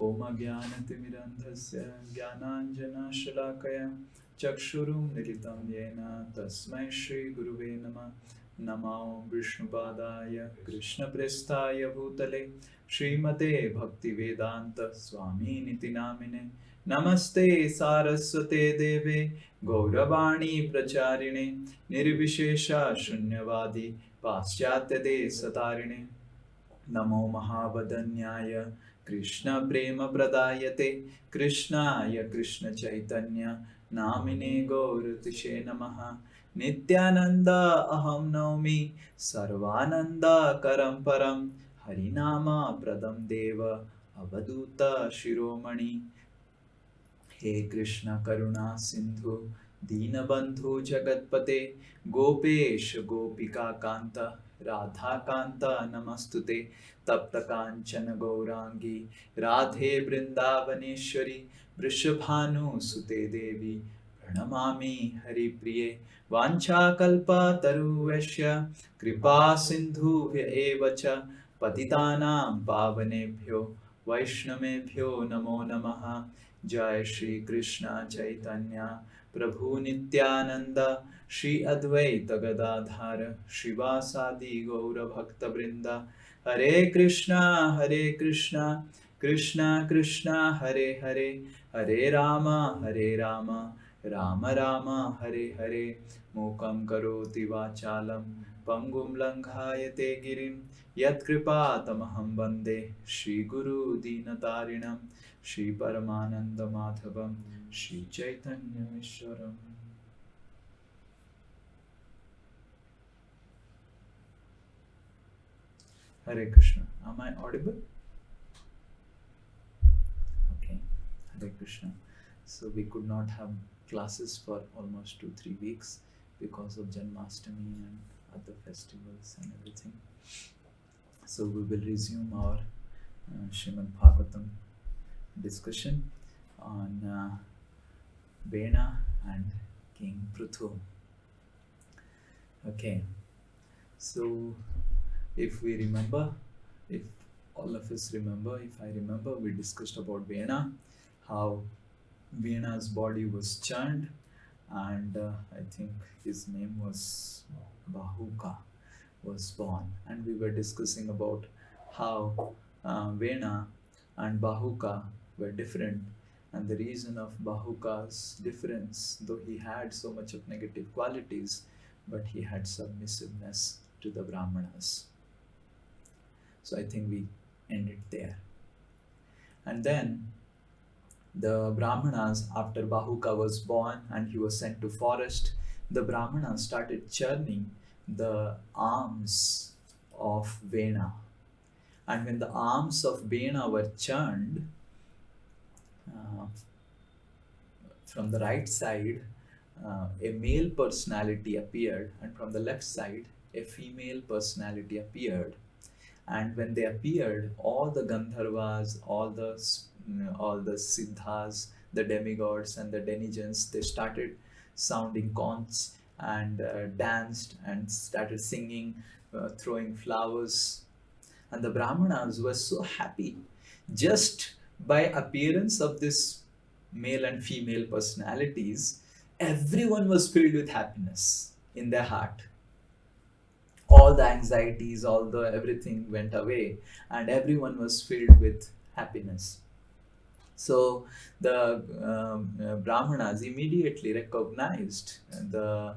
Om Jnanatimirandhasya Jnananjanashalakaya Chakshurum Militam Yena Tasmai Shri Guruve Namah. Namo Vishnupadaya Krishna Prestaya Bhutale Srimate Bhaktivedanta Swami Niti Namine Namaste Saraswate Deve Gauravani Pracharine Nirvishesha Shunyavadi Paschatya Satarine Namo Mahavadanyaya Krishna Prema Pradayate Krishnaya Krishna Chaitanya Namine Gauratishe Namaha Nityananda Aham Naumi Sarvananda Karam Param Harinama Pradam Deva Avaduta Shiromani He Krishna Karuna Sindhu Dinabandhu Jagatpate Gopesh Gopika Kanta Radha Kanta Namastute Tapta Kanchana Gaurangi Radhe Brindavaneshwari Vrishabhanu Sute Devi Pranamami Hari Priye Vancha Kalpa Taruveshya Kripa Sindhu Evacha Patitanam Pavanebhyo Vaishnamebhyo Namo Namaha Jai Shri Krishna Chaitanya Prabhu Nityananda Shri Advaita Gadadhara Shivasadi Gaura Bhakta Vrinda Hare Krishna Krishna Krishna Hare Hare Hare Rama Rama Rama Hare Hare Mukam Karoti Vachalam Pangum Langhayate Girim Yat Kripa Tamaham Bande Shri Guru Dinatarinam Shri Paramananda Madhavam Shri Chaitanya Ishwaram. Hare Krishna. Am I audible? Okay. Hare Krishna. So we could not have classes for almost 2-3 weeks because of Janmashtami and other festivals and everything. So we will resume our Srimad Bhagavatam discussion on Vena and King Prithu. Okay, so if we remember, if all of us remember, if I remember, we discussed about Vena, how Vena's body was churned, and I think his name was Bahuka, was born, and we were discussing about how Vena and Bahuka were different, and the reason of Bahuka's difference, though he had so much of negative qualities, but he had submissiveness to the Brahmanas. So I think we ended there. And then the Brahmanas, after Bahuka was born and he was sent to forest, the Brahmanas started churning the arms of Vena. And when the arms of Vena were churned, from the right side, a male personality appeared, and from the left side, a female personality appeared. And when they appeared, all the Gandharvas, all the Siddhas, the demigods and the denizens, they started sounding conchs and danced and started singing, throwing flowers. And the Brahmanas were so happy just by appearance of this male and female personalities. Everyone was filled with happiness in their heart. All the anxieties, all the everything went away, and everyone was filled with happiness. So the Brahmanas immediately recognized the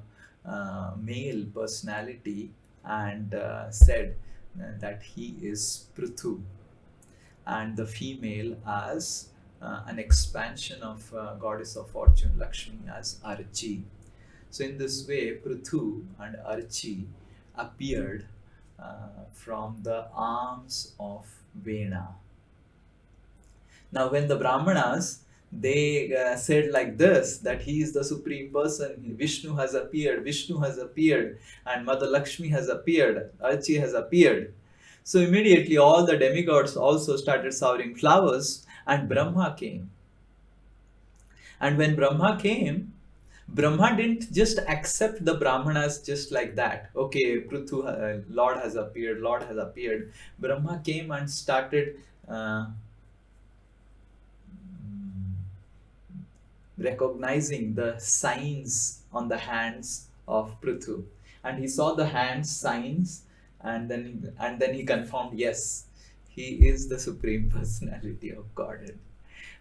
male personality and said that he is Prithu, and the female as an expansion of goddess of fortune Lakshmi as Archi. So in this way, Prithu and Archi appeared from the arms of Vena. Now when the Brahmanas, they said like this, that he is the supreme person, Vishnu has appeared, and Mother Lakshmi has appeared, Archi has appeared. So immediately all the demigods also started showering flowers, and Brahma came. And when Brahma came, Brahma didn't just accept the Brahmanas just like that. Okay, Prithu, Lord has appeared. Brahma came and started recognizing the signs on the hands of Prithu. And he saw the hands signs, and then he confirmed, yes, he is the Supreme Personality of Godhead.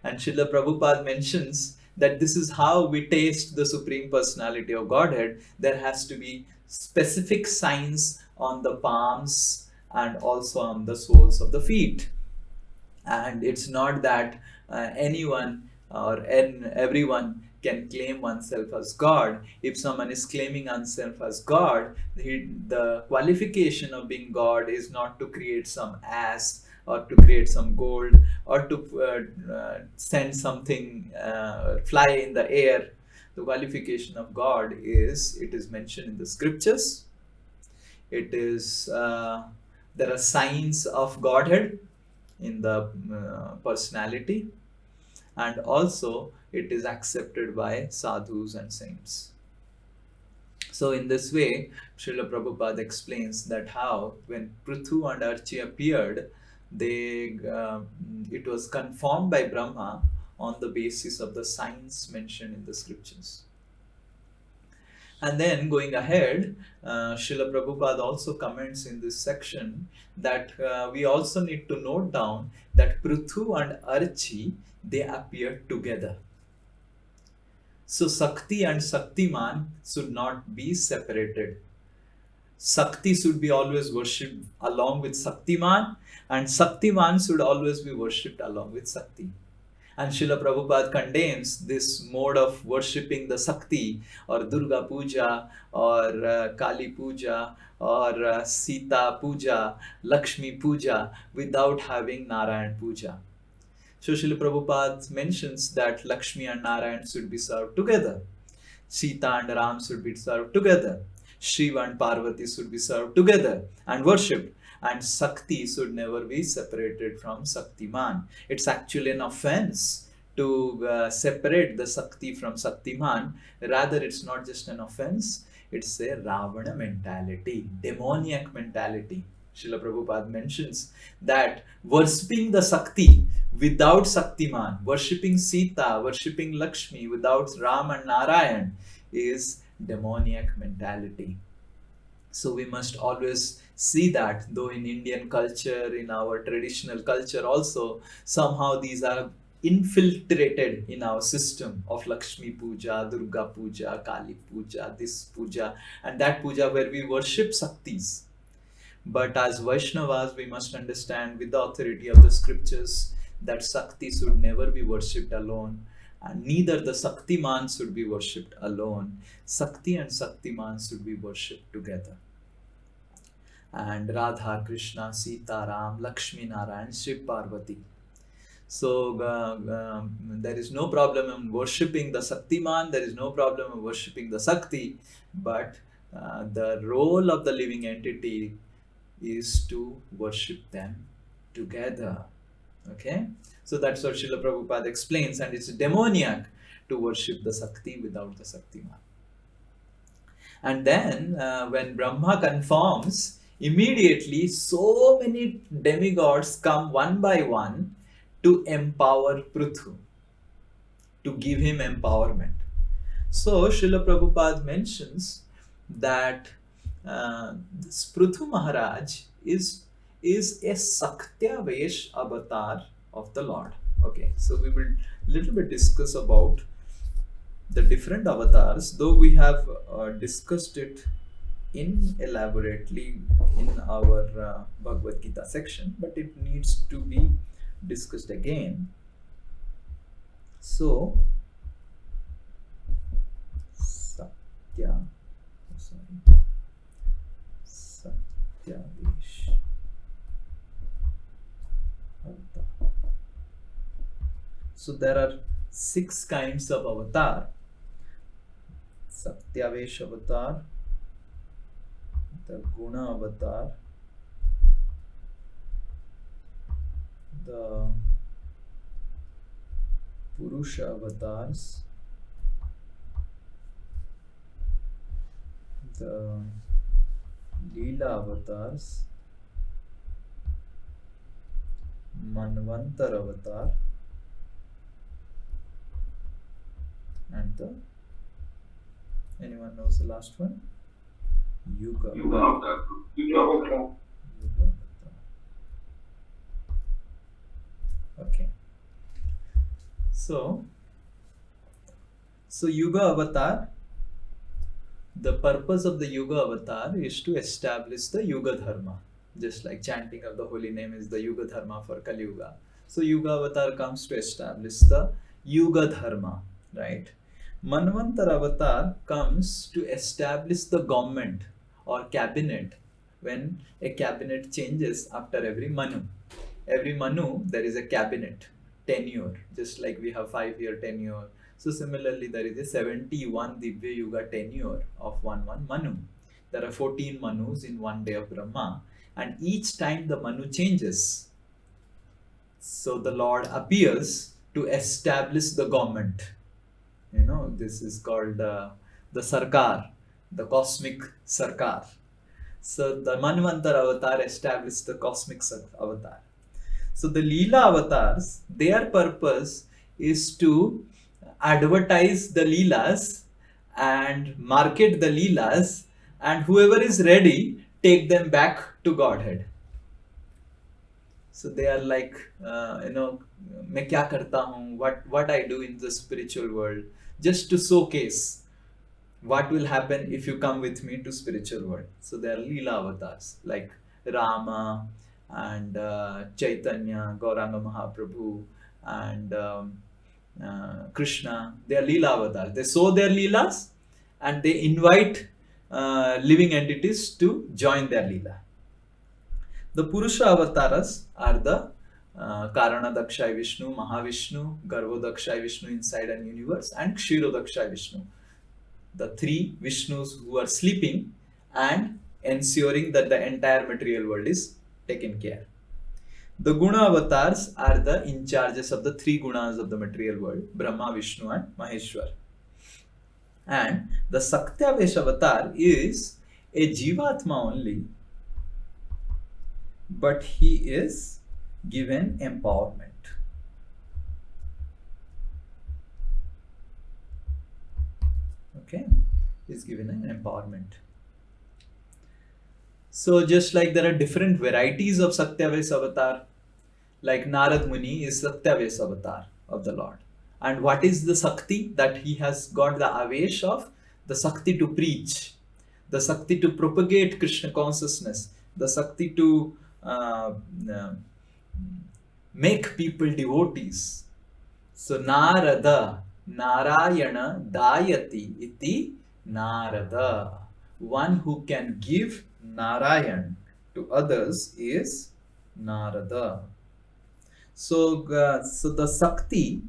And Srila Prabhupada mentions that this is how we taste the Supreme Personality of Godhead. There has to be specific signs on the palms and also on the soles of the feet. And it's not that anyone or everyone can claim oneself as God. If someone is claiming oneself as God, the qualification of being God is not to create some ass or to create some gold or to send something fly in the air. The qualification of God is, it is mentioned in the scriptures. It is there are signs of Godhead in the personality, and also it is accepted by sadhus and saints. So in this way, Srila Prabhupada explains that how when Prithu and Archi appeared, it was confirmed by Brahma on the basis of the signs mentioned in the scriptures. And then going ahead, Srila Prabhupada also comments in this section that we also need to note down that Prithu and Archi, they appear together. So Sakti and Saktiman should not be separated. Sakti should be always worshipped along with Saktiman, and Saktiman should always be worshipped along with Sakti. And Srila Prabhupada condemns this mode of worshipping the Sakti or Durga Puja or Kali Puja or Sita Puja, Lakshmi Puja without having Narayan Puja. So Srila Prabhupada mentions that Lakshmi and Narayan should be served together. Sita and Ram should be served together. Shiva and Parvati should be served together and worshipped. And Sakti should never be separated from Saktiman. It's actually an offense to separate the Sakti from Saktiman. Rather, it's not just an offense, it's a Ravana mentality, demoniac mentality. Srila Prabhupada mentions that worshipping the Sakti without Saktiman, worshipping Sita, worshipping Lakshmi without Ram and Narayan is demoniac mentality. So we must always see that, though in Indian culture, in our traditional culture also, somehow these are infiltrated in our system of Lakshmi Puja, Durga Puja, Kali Puja, this Puja and that Puja where we worship Saktis. But as Vaishnavas, we must understand with the authority of the scriptures that Sakti should never be worshipped alone, and neither the Saktiman should be worshipped alone. Sakti and Saktiman should be worshipped together. And Radha, Krishna, Sita, Ram, Lakshmi, Narayan, Shiv, Parvati. So there is no problem in worshipping the Saktiman, there is no problem in worshipping the Sakti, but the role of the living entity is to worship them together. Okay, so that's what Srila Prabhupada explains, and it's demoniac to worship the Sakti without the Saktiman. And then when Brahma conforms, immediately so many demigods come one by one to empower Prithu, to give him empowerment. So Srila Prabhupada mentions that this Prithu Maharaj is a Saktyavesh avatar of the Lord. Okay, so we will little bit discuss about the different avatars, though we have discussed it elaborately in our Bhagavad Gita section, but it needs to be discussed again. So Satyavesh. So there are 6 kinds of avatar. Satyavesh avatar, the Guna avatar, the Purusha avatars, the Leela avatars, Manvantar avatar, And the, anyone knows the last one? Yuga. Yuga. Yuga. Okay. So Yuga Avatar, the purpose of the Yuga Avatar is to establish the Yuga Dharma. Just like chanting of the holy name is the Yuga Dharma for Kali Yuga. So Yuga Avatar comes to establish the Yuga Dharma, right? Manvantar Avatar comes to establish the government or cabinet when a cabinet changes after every Manu. Every Manu, there is a cabinet tenure, just like we have 5-year tenure. So similarly, there is a 71 Divya Yuga tenure of one Manu. There are 14 Manus in one day of Brahma, and each time the Manu changes, so the Lord appears to establish the government. This is called the Sarkar, the cosmic Sarkar. So the Manvantar avatar established the cosmic avatar. So the Leela avatars, their purpose is to advertise the Leelas and market the Leelas, and whoever is ready, take them back to Godhead. So they are like, मैं क्या करता हूँ, what I do in the spiritual world, just to showcase what will happen if you come with me to spiritual world. So they are Leela avatars like Rama and Chaitanya, Gauranga Mahaprabhu, and Krishna. They are Leela avatars. They show their Leelas and they invite living entities to join their Leela. The Purusha avatars are the Karanadakshay Vishnu, Mahavishnu, Garvodakshay Vishnu inside an universe, and Kshirodakshay Vishnu. The 3 Vishnus who are sleeping and ensuring that the entire material world is taken care. The Guna avatars are the in charges of the 3 gunas of the material world, Brahma, Vishnu and Maheshwar. And the Saktyavesh avatar is a Jivatma only, but he is given empowerment. Okay, is given an empowerment. So just like there are different varieties of Satyavesh avatar, like Narad Muni is Satyavesh avatar of the Lord. And what is the Sakti that he has got the Avesh of? The Sakti to preach, the Sakti to propagate Krishna consciousness, the Sakti to make people devotees. So Narada, Narayana Dayati iti Narada. One who can give Narayan to others is Narada. So the Sakti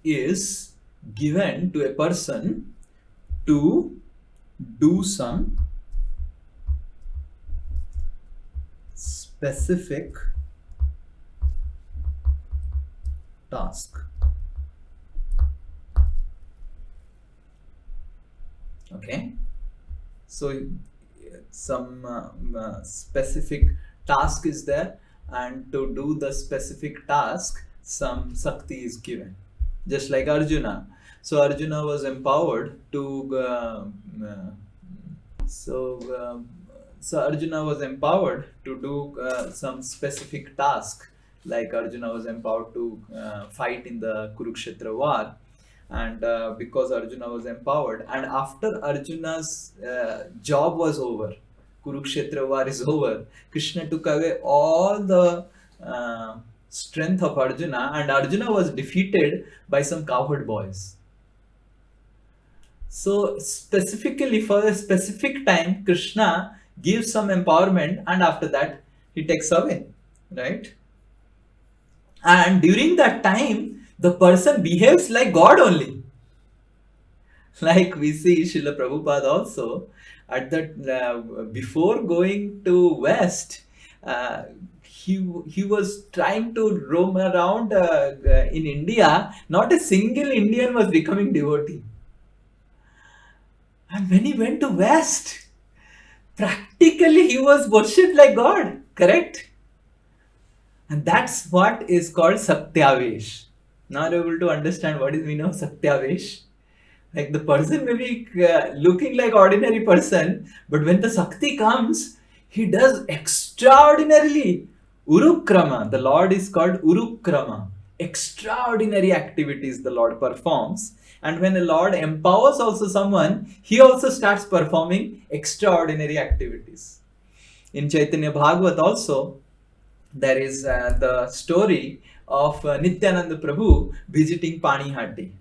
is given to a person to do some specific task. Okay, so some specific task is there, and to do the specific task some Sakti is given, just like Arjuna. So Arjuna was empowered to so Arjuna was empowered to do some specific task, like Arjuna was empowered to fight in the Kurukshetra war. And because Arjuna was empowered, and after Arjuna's job was over, Kurukshetra war is over, Krishna took away all the strength of Arjuna, and Arjuna was defeated by some cowherd boys. So specifically for a specific time, Krishna gives some empowerment, and after that he takes away, right? And during that time, the person behaves like God only. Like we see Srila Prabhupada also, at that before going to West, he was trying to roam around in India. Not a single Indian was becoming devotee. And when he went to West, practically he was worshipped like God, correct? And that's what is called Satyavesh. Not able to understand what is mean of Satyavesh. Like the person may be looking like ordinary person, but when the Sakti comes, he does extraordinarily. Urukrama, the Lord is called Urukrama. Extraordinary activities the Lord performs. And when the Lord empowers also someone, he also starts performing extraordinary activities. In Chaitanya Bhagavat also, there is the story of Nityananda Prabhu visiting Panihati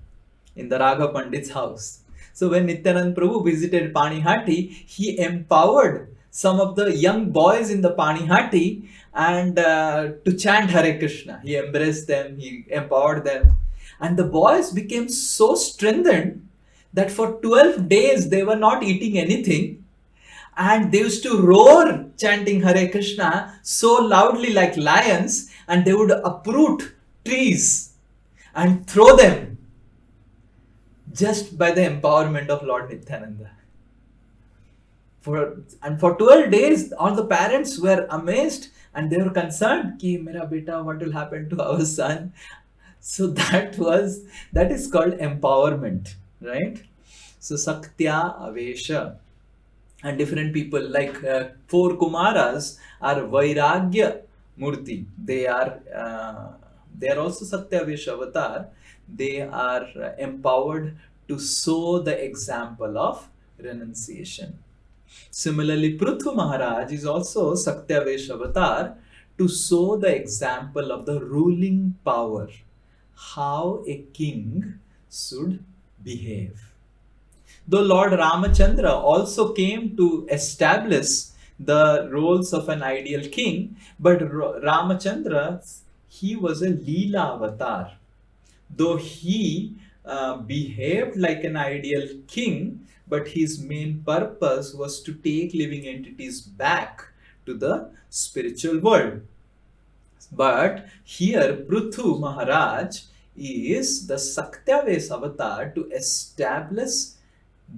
in the Ragha Pandit's house. So when Nityananda Prabhu visited Panihati, he empowered some of the young boys in the Panihati and to chant Hare Krishna. He embraced them, he empowered them. And the boys became so strengthened that for 12 days they were not eating anything, and they used to roar chanting Hare Krishna so loudly like lions, and they would uproot trees and throw them just by the empowerment of Lord Nityananda. For 12 days, all the parents were amazed and they were concerned, Ki mera beta, what will happen to our son? So that is called empowerment, right? So Saktya Avesha. And different people like four Kumaras are Vairagya Murti. They are also Satyavesha avatar. They are empowered to show the example of renunciation. Similarly, Prithu Maharaj is also Satyavesha avatar to show the example of the ruling power, how a king should behave. Though Lord Ramachandra also came to establish the roles of an ideal king, but Ramachandra, he was a Leela avatar. Though he behaved like an ideal king, but his main purpose was to take living entities back to the spiritual world. But here Prithu Maharaj is the Saktyaves avatar to establish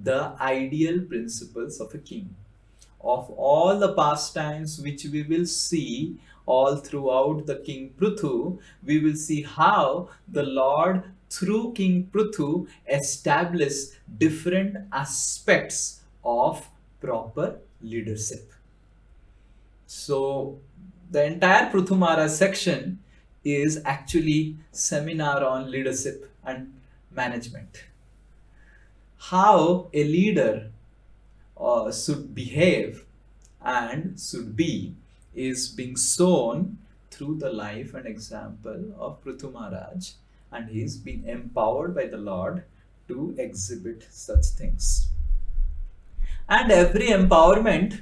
the ideal principles of a king. Of all the pastimes which we will see all throughout the King Prithu, we will see how the Lord through King Prithu established different aspects of proper leadership. So the entire Prithu Maharaj section is actually seminar on leadership and management. How a leader should behave and should be is being shown through the life and example of Prithu Maharaj, and he is being empowered by the Lord to exhibit such things. And every empowerment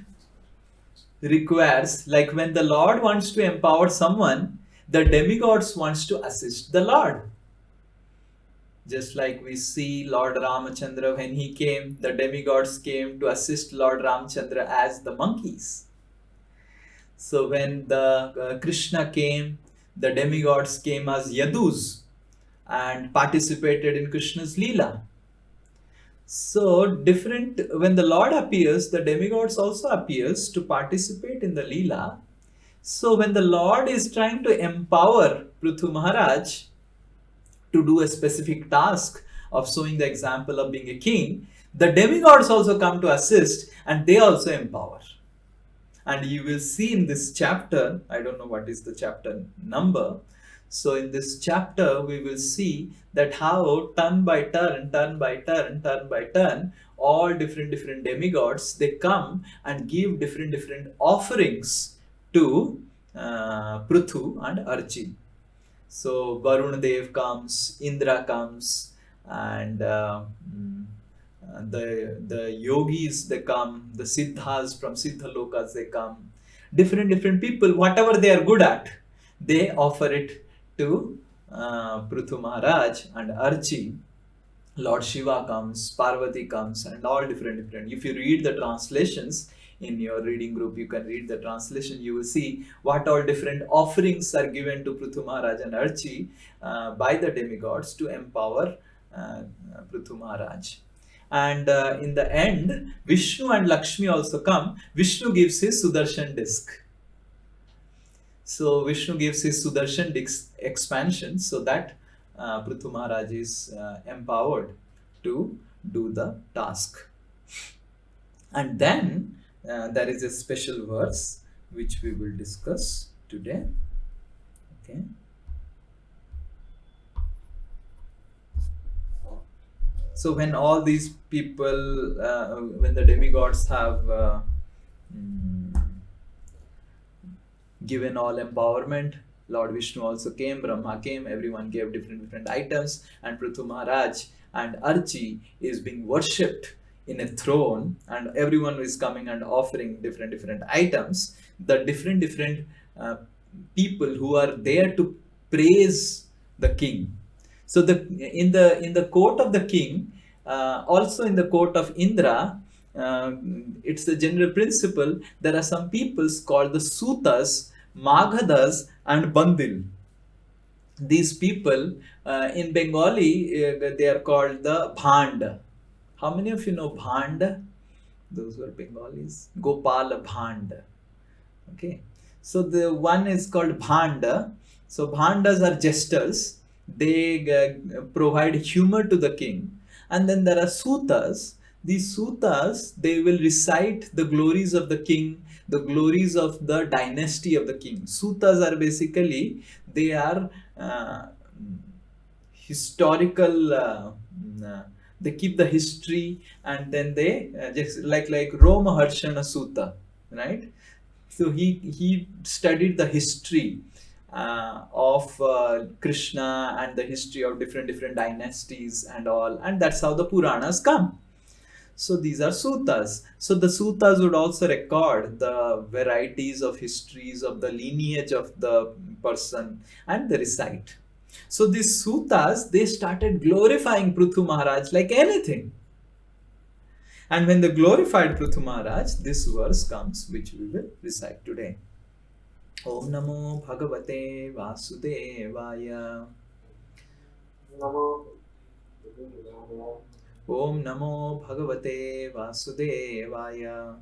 requires, like when the Lord wants to empower someone, the demigods wants to assist the Lord. Just like we see Lord Ramachandra, when he came, the demigods came to assist Lord Ramachandra as the monkeys. So when the Krishna came, the demigods came as Yadus and participated in Krishna's Leela. So when the Lord appears, the demigods also appears to participate in the Leela. So when the Lord is trying to empower Prithu Maharaj to do a specific task of showing the example of being a king, the demigods also come to assist and they also empower. And you will see in this chapter, I don't know what is the chapter number. So in this chapter, we will see that how turn by turn, all different demigods, they come and give different offerings to Prithu and Arjun. So Varun Dev comes, Indra comes, and the yogis, they come, the siddhas from Siddha Lokas, they come. Different people, whatever they are good at, they offer it to Prithu Maharaj and Archie. Lord Shiva comes, Parvati comes, and all different. If you read the translations in your reading group, you can read the translation, you will see what all different offerings are given to Prithu Maharaj and Archie by the demigods to empower Prithu Maharaj. And in the end, Vishnu and Lakshmi also come. Vishnu gives his Sudarshan disc. So Vishnu gives his Sudarshan expansion so that Prithu Maharaj is empowered to do the task. And then there is a special verse which we will discuss today. Okay. So when all these people, when the demigods have given all empowerment, Lord Vishnu also came, Brahma came, everyone gave different items, and Prithu Maharaj and Archi is being worshipped in a throne, and everyone is coming and offering different items. The different uh, people who are there to praise the king. So the in the court of the king, also in the court of Indra, it's a general principle. There are some peoples called the Sutas, Magadhas, and Bandil. These people in Bengali, they are called the Bhand. How many of you know Bhand? Those who are Bengalis. Gopal Bhand. Okay. So the one is called Bhanda. So Bhandas are jesters. They provide humor to the king. And then there are Sutas. These Sutas, they will recite the glories of the king, the glories of the dynasty of the king. Sutas are basically, they are historical, they keep the history, and then they just like Roma Harshana Sutta, right? So he studied the history of Krishna and the history of different dynasties and all, and that's how the Puranas come. So these are suttas. So the suttas would also record the varieties of histories of the lineage of the person, and they recite. So these suttas, they started glorifying Prithu Maharaj like anything. And when they glorified Prithu Maharaj, this verse comes which we will recite today. Om Namo Bhagavate Vasudevaya. Om Namo Bhagavate Vasudevaya.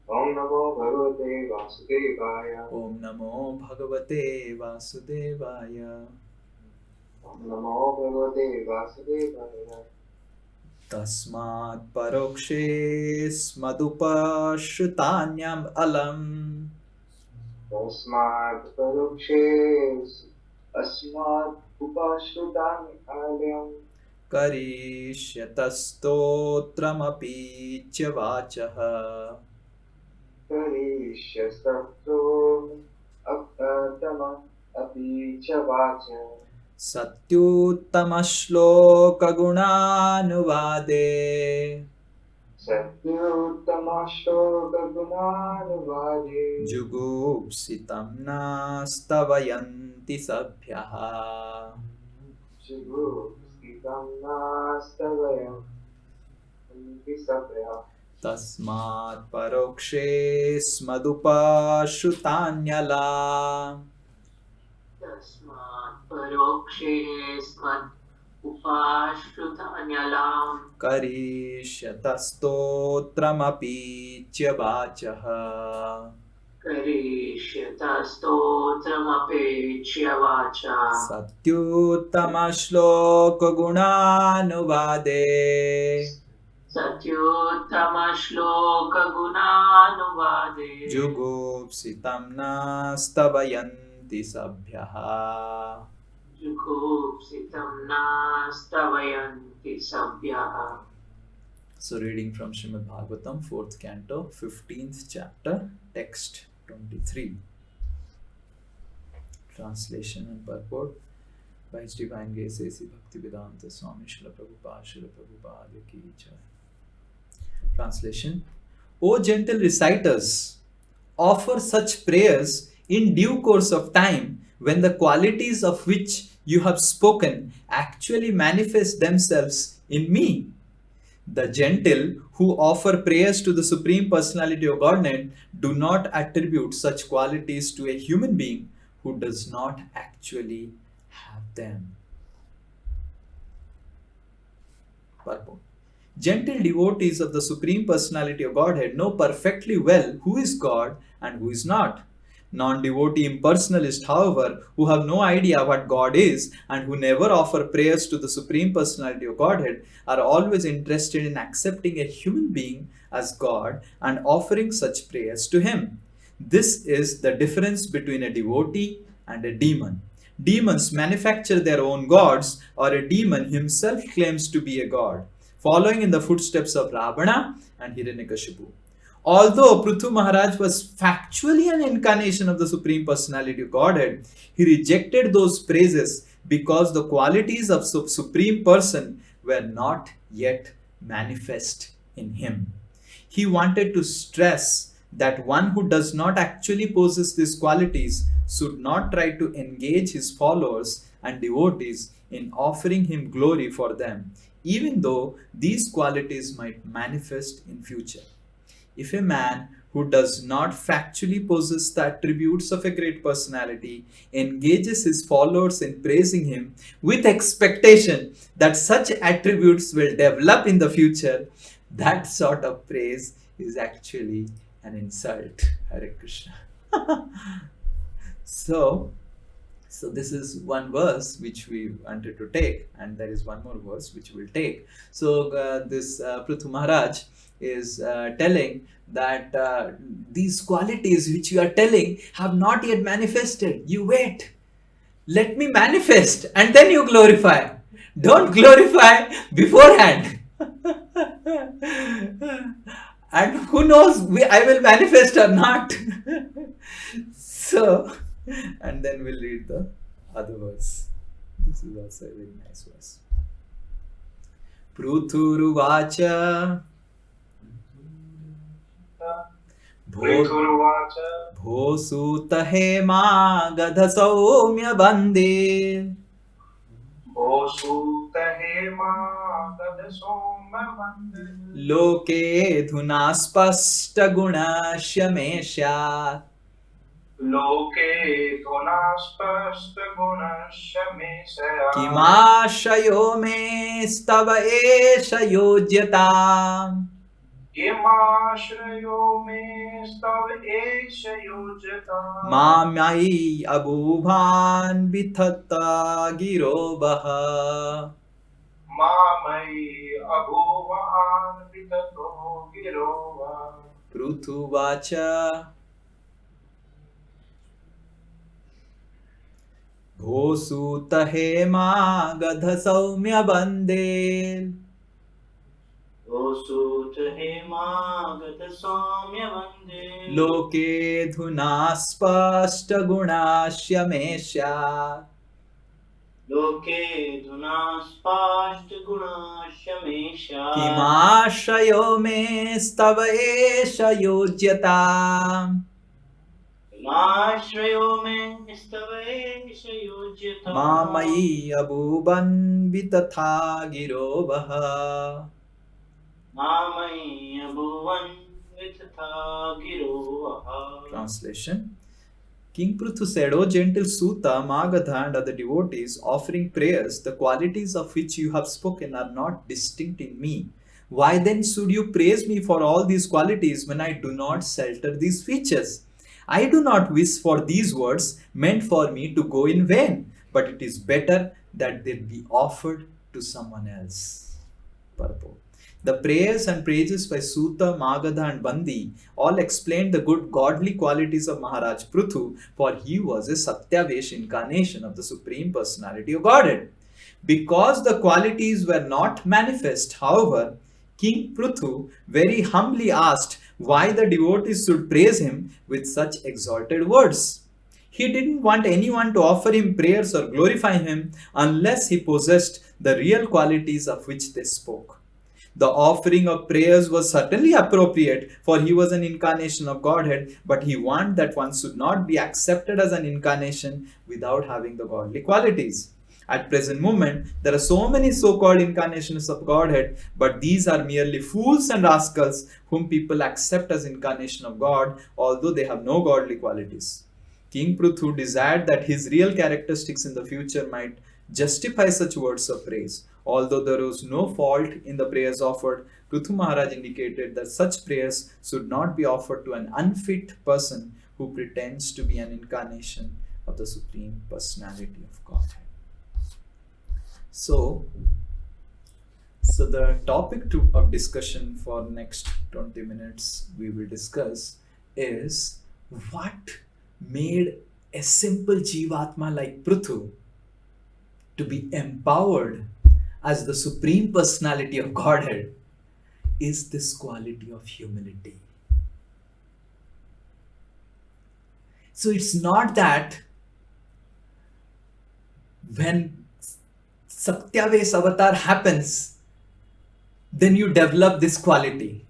Om Namo Bhagavate Vasudevaya. Om Namo Bhagavate Vasudevaya. Om Namo Bhagavate Vasudevaya. Tasmat parokshe smadupashrutanyam alam. Tasmat parokshe asmat upashrutam alyam. Karishyatastotram ch vachaha. Karishyastotram api cha vacha. Satyuttama shloka gunanuvade. Satyuttama shloka gunanuvade. Jugupsitam nastavayanti sabhyaha. Jugupsitam nastavayanti sabhyaha. Tasmat parokshe smadupashrutanyala. Tasmat parokshe smad upashrutanyalam. Karishyatastotram ch vachaha. Karishyatastotramapechya vacha. Satyuttama shloka gunanuvade. Satyuttama shloka gunanuvade. Jugupsitam nastavayanti sabhyaha. Jugupsitam nastavayanti sabhyaha. So reading from Srimad Bhagavatam, 4th canto, 15th chapter, text 23. Translation and purport by His Divine Grace A.C. Bhaktivedanta Swami Srila Prabhupada Ki Jai. Translation. O gentle reciters, offer such prayers in due course of time when the qualities of which you have spoken actually manifest themselves in me. The gentle who offer prayers to the Supreme Personality of Godhead do not attribute such qualities to a human being who does not actually have them. Purport. Gentle devotees of the Supreme Personality of Godhead know perfectly well who is God and who is not. Non-devotee impersonalists, however, who have no idea what God is and who never offer prayers to the Supreme Personality of Godhead, are always interested in accepting a human being as God and offering such prayers to him. This is the difference between a devotee and a demon. Demons manufacture their own gods, or a demon himself claims to be a god, following in the footsteps of Ravana and Hiranyakashipu. Although Prithu Maharaj was factually an incarnation of the Supreme Personality of Godhead, he rejected those praises because the qualities of Supreme Person were not yet manifest in him. He wanted to stress that one who does not actually possess these qualities should not try to engage his followers and devotees in offering him glory for them, even though these qualities might manifest in future. If a man who does not factually possess the attributes of a great personality engages his followers in praising him with expectation that such attributes will develop in the future, that sort of praise is actually an insult. Hare Krishna. so, so this is one verse which we wanted to take, and there is one more verse which we'll take. So this Prithu Maharaj is telling that these qualities which you are telling have not yet manifested. You wait. Let me manifest and then you glorify. Don't glorify beforehand. And who knows, I will manifest or not. So, and then we'll read the other verse. This is also a very nice verse. Pruthuruvacha Prithuruvaच भोसूत Hema गध सौम्य बंदे Bosut hema gad somavande लोके धुना स्पष्ट गुणश्यमेष्यात् Loke dhunaspast gunasya me saya किमाश्रयो मे स्तव एष योज्यता Imashrayo me stav esha yojata माम्ययि अबुभान् विथता गिरो बह Mamai abhuvan vitato girova पृथुवाच भोसूत Hema गध सौम्य बंदे Osut hemagat somya vande. लोके धुना स्पष्ट गुणाश्यमेष्यात् Loke dhunaspast gunashamesha. किमाश्रयो मे स्तव एष योज्यता Mashrayo me stavesha yojyata. मामयि अबुवन् वितथा गिरो वः Mamai abhuvan vithatha girovaha. Translation. King Prithu said, O gentle Suta, Magadha and other devotees, offering prayers, the qualities of which you have spoken are not distinct in me. Why then should you praise me for all these qualities when I do not shelter these features? I do not wish for these words meant for me to go in vain, but it is better that they be offered to someone else. Purport. The prayers and praises by Suta, Magadha and Bandi all explained the good godly qualities of Maharaj Prithu, for he was a Satyavesh incarnation of the Supreme Personality of Godhead. Because the qualities were not manifest, however, King Prithu very humbly asked why the devotees should praise him with such exalted words. He didn't want anyone to offer him prayers or glorify him unless he possessed the real qualities of which they spoke. The offering of prayers was certainly appropriate, for he was an incarnation of Godhead, but he wanted that one should not be accepted as an incarnation without having the godly qualities. At present moment, there are so many so-called incarnations of Godhead, but these are merely fools and rascals whom people accept as incarnation of God, although they have no godly qualities. King Prithu desired that his real characteristics in the future might justify such words of praise. Although there was no fault in the prayers offered, Prithu Maharaj indicated that such prayers should not be offered to an unfit person who pretends to be an incarnation of the Supreme Personality of Godhead. So the topic of discussion for next 20 minutes we will discuss is what made a simple Jivatma like Prithu to be empowered as the Supreme Personality of Godhead is this quality of humility. So it's not that when Satyavesh avatar happens, then you develop this quality.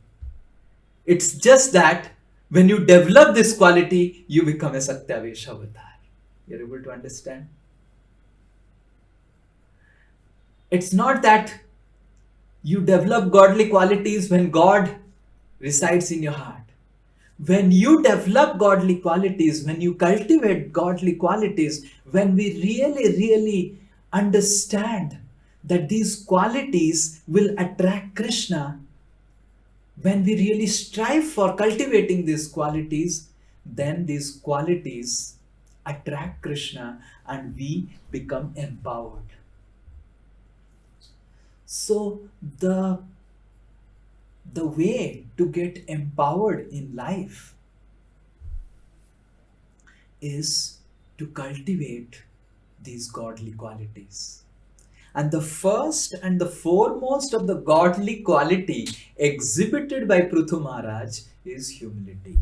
It's just that when you develop this quality, you become a Satyavesh avatar. You're able to understand? It's not that you develop godly qualities when God resides in your heart. When you develop godly qualities, when you cultivate godly qualities, when we really understand that these qualities will attract Krishna, when we really strive for cultivating these qualities, then these qualities attract Krishna and we become empowered. So the way to get empowered in life is to cultivate these godly qualities. And the first and the foremost of the godly quality exhibited by Prithu Maharaj is humility.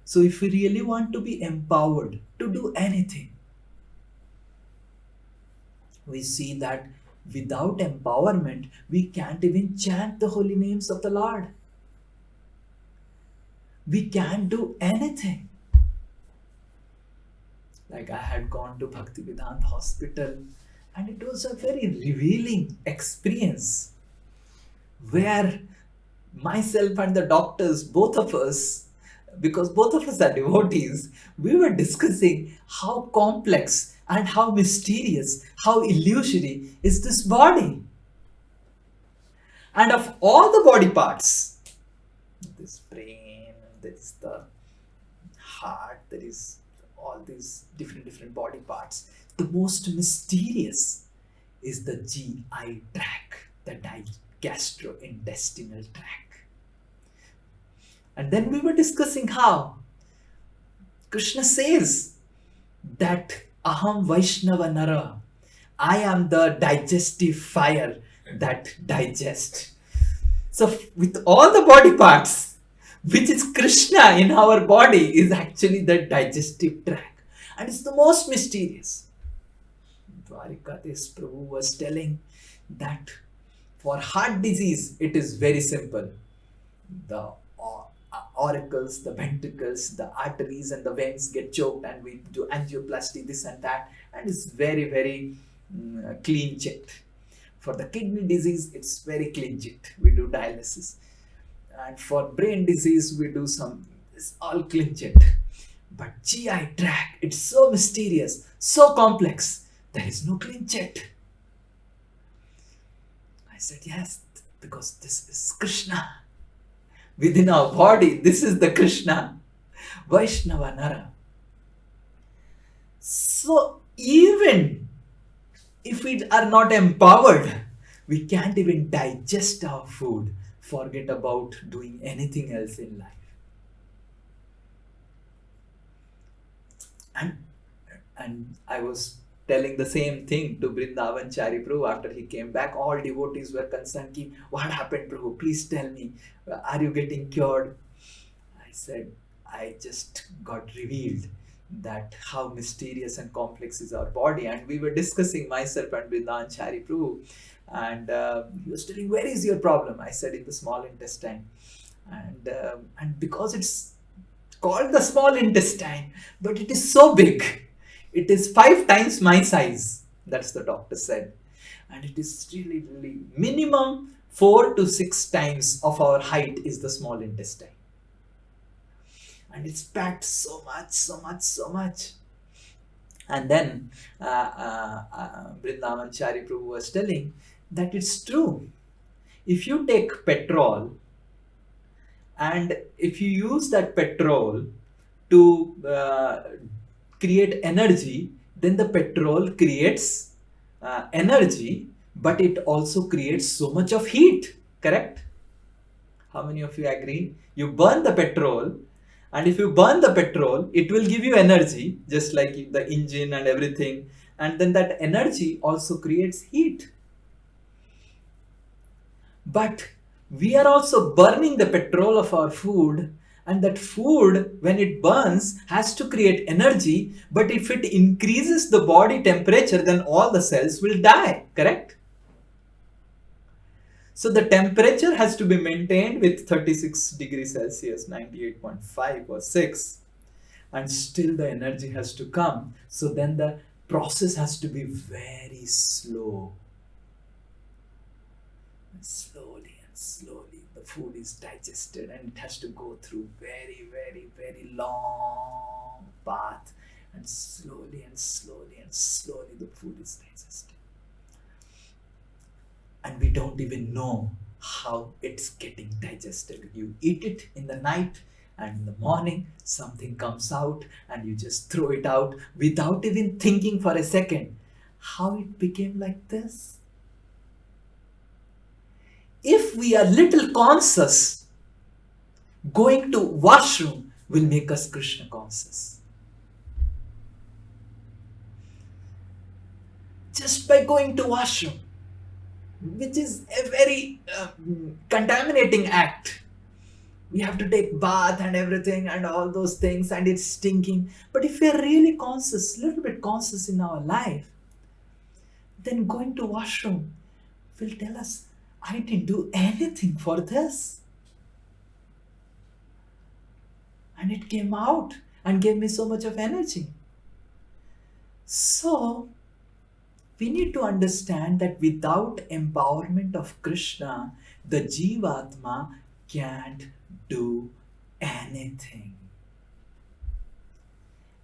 So if we really want to be empowered to do anything, we see that without empowerment, we can't even chant the holy names of the Lord. We can't do anything. Like I had gone to Bhaktivedanta Hospital and it was a very revealing experience where myself and the doctors, both of us, because both of us are devotees, we were discussing how complex and how mysterious, how illusory is this body. And of all the body parts, this brain, there is the heart, there is all these different body parts. The most mysterious is the GI tract, the gastrointestinal tract. And then we were discussing how Krishna says that Aham Vaishnava Nara, I am the digestive fire that digests. So with all the body parts, which is Krishna in our body, is actually the digestive tract. And it's the most mysterious. Dwarikadesh Prabhu was telling that for heart disease, it is very simple. The auricles, the ventricles, the arteries and the veins get choked and we do angioplasty, this and that, and it's very clean checked. For the kidney disease, it's very clean checked. We do dialysis. And for brain disease, we do it's all clean checked. But GI tract, it's so mysterious, so complex, there is no clean checked. I said, yes, because this is Krishna. Within our body, this is the Krishna, Vaishnava Nara. So even if we are not empowered, we can't even digest our food, forget about doing anything else in life. And I was telling the same thing to Vrindavan Chari Prabhu after he came back. All devotees were concerned, what happened, Prabhu? Please tell me, are you getting cured? I said, I just got revealed that how mysterious and complex is our body. And we were discussing, myself and Vrindavan Chari Prabhu, and he was telling, where is your problem? I said, in the small intestine. And because it's called the small intestine, but it is so big. It is 5 times my size. That's the doctor said. And it is really minimum 4 to 6 times of our height is the small intestine. And it's packed so much. And then Vrindavan Chari Prabhu was telling that it's true. If you take petrol And if you use that petrol to create energy, then the petrol creates energy, but it also creates so much of heat, correct? How many of you agree? You burn the petrol, and if you burn the petrol, it will give you energy, just like the engine and everything. And then that energy also creates heat. But we are also burning the petrol of our food, and that food, when it burns, has to create energy. But if it increases the body temperature, then all the cells will die, correct? So the temperature has to be maintained with 36 degrees Celsius, 98.5 or 6, and still the energy has to come. So then the process has to be very slow. And slowly the food is digested, and it has to go through very long path, and slowly the food is digested. And we don't even know how it's getting digested. You eat it in the night, and in the morning something comes out, and you just throw it out without even thinking for a second how it became like this. If we are little conscious, going to washroom will make us Krishna conscious. Just by going to washroom, which is a very contaminating act. We have to take bath and everything and all those things, and it's stinking. But if we are really conscious, little bit conscious in our life, then going to washroom will tell us, I didn't do anything for this. And it came out and gave me so much of energy. So we need to understand that without empowerment of Krishna, the Jivatma can't do anything.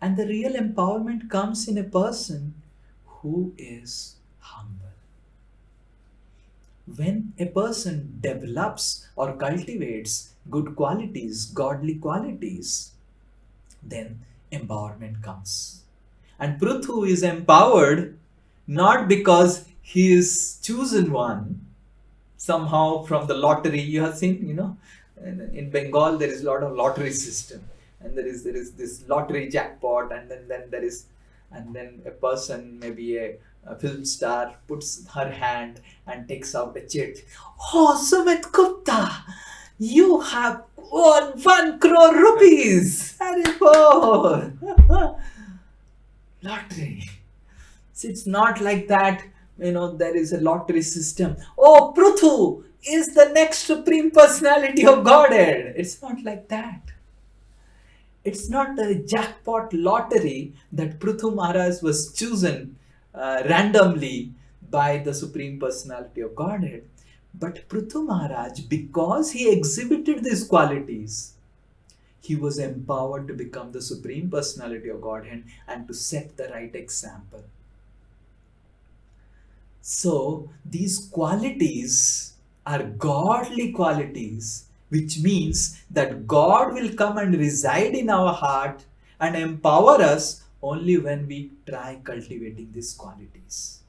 And the real empowerment comes in a person who is humble. When a person develops or cultivates good qualities, godly qualities, then empowerment comes. And Prithu is empowered not because he is chosen one somehow from the lottery. You have seen, in Bengal there is a lot of lottery system, and there is this lottery jackpot, and then a person, maybe a film star, puts her hand and takes out a check. Oh, Sumit Gupta, you have won 1 crore rupees. Haribol. Lottery. So it's not like that. There is a lottery system. Oh, Prithu is the next Supreme Personality of Godhead. It's not like that. It's not a jackpot lottery that Prithu Maharaj was chosen randomly by the Supreme Personality of Godhead. But Prithu Maharaj, because he exhibited these qualities, he was empowered to become the Supreme Personality of Godhead and to set the right example. So these qualities are godly qualities, which means that God will come and reside in our heart and empower us only when we try cultivating these qualities.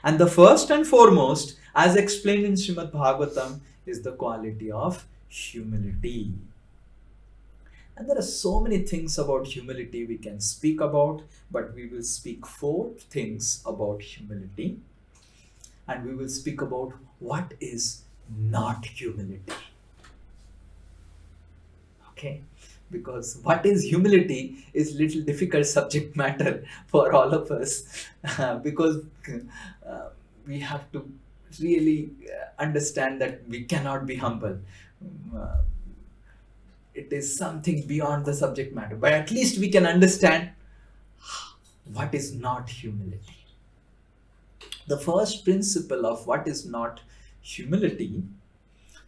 And the first and foremost, as explained in Srimad Bhagavatam, is the quality of humility. And there are so many things about humility we can speak about, but we will speak 4 things about humility. And we will speak about what is not humility. Okay? Because what is humility is little difficult subject matter for all of us. Because we have to really understand that we cannot be humble. It is something beyond the subject matter. But at least we can understand what is not humility. The first principle of what is not humility.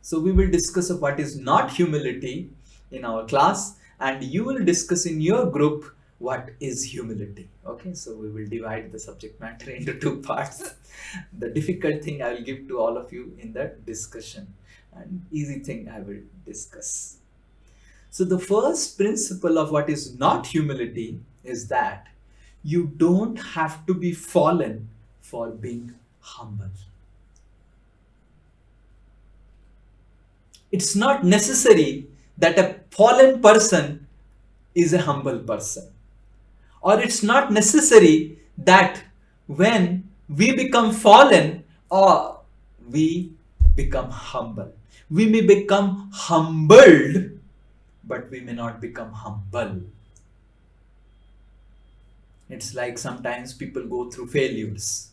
So we will discuss of what is not humility in our class, and you will discuss in your group what is humility. Okay, so we will divide the subject matter into 2 parts. The difficult thing I will give to all of you in the discussion, and easy thing I will discuss. So the first principle of what is not humility is that you don't have to be fallen for being humble. It's not necessary that a fallen person is a humble person. Or it's not necessary that when we become fallen or we become humble. We may become humbled, but we may not become humble. It's like sometimes people go through failures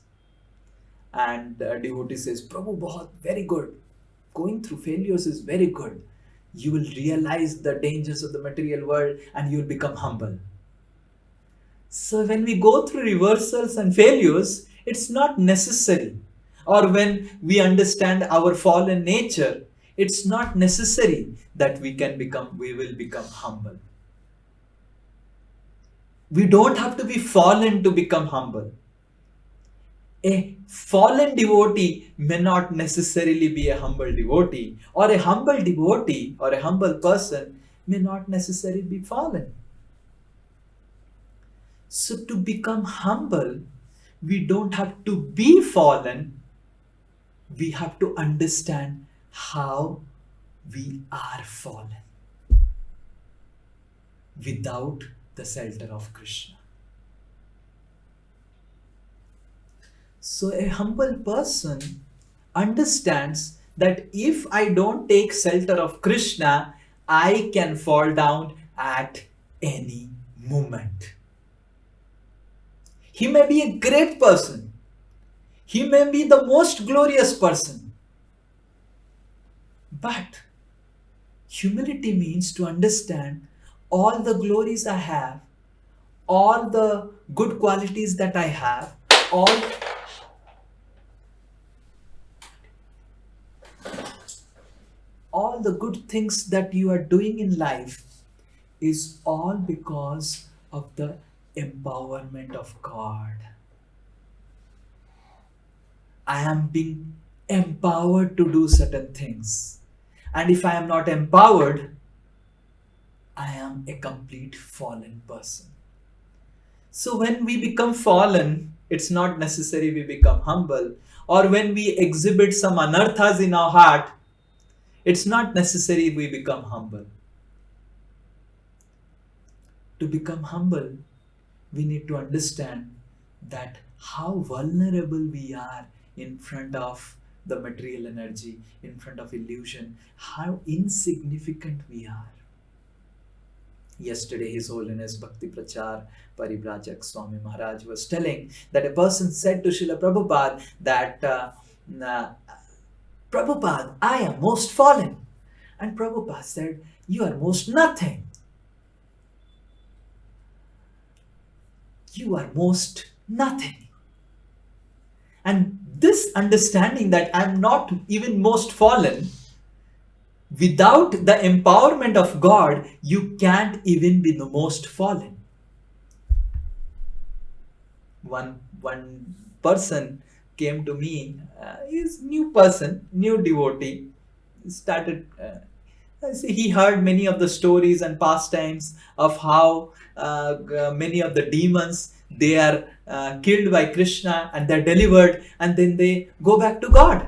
and a devotee says, Prabhu, bahut, very good. Going through failures is very good. You will realize the dangers of the material world and you will become humble. So when we go through reversals and failures, it's not necessary. Or when we understand our fallen nature, it's not necessary that we will become humble. We don't have to be fallen to become humble. A fallen devotee may not necessarily be a humble devotee, or a humble devotee or a humble person may not necessarily be fallen. So to become humble, we don't have to be fallen. We have to understand how we are fallen without the shelter of Krishna. So a humble person understands that if I don't take shelter of Krishna, I can fall down at any moment. He may be a great person. He may be the most glorious person. But humility means to understand all the glories I have, all the good qualities that I have, all the good things that you are doing in life is all because of the empowerment of God. I am being empowered to do certain things. And if I am not empowered, I am a complete fallen person. So when we become fallen, it's not necessary we become humble. Or when we exhibit some anarthas in our heart, it's not necessary we become humble. To become humble, we need to understand that how vulnerable we are in front of the material energy, in front of illusion, how insignificant we are. Yesterday, His Holiness Bhakti Prachar Paribrajak Swami Maharaj was telling that a person said to Srila Prabhupada that, Prabhupada, I am most fallen. And Prabhupada said, you are most nothing. You are most nothing. And this understanding that I am not even most fallen, without the empowerment of God, you can't even be the most fallen. One person came to me, he's new person, new devotee, started, he heard many of the stories and pastimes of how many of the demons, they are killed by Krishna and they're delivered and then they go back to God.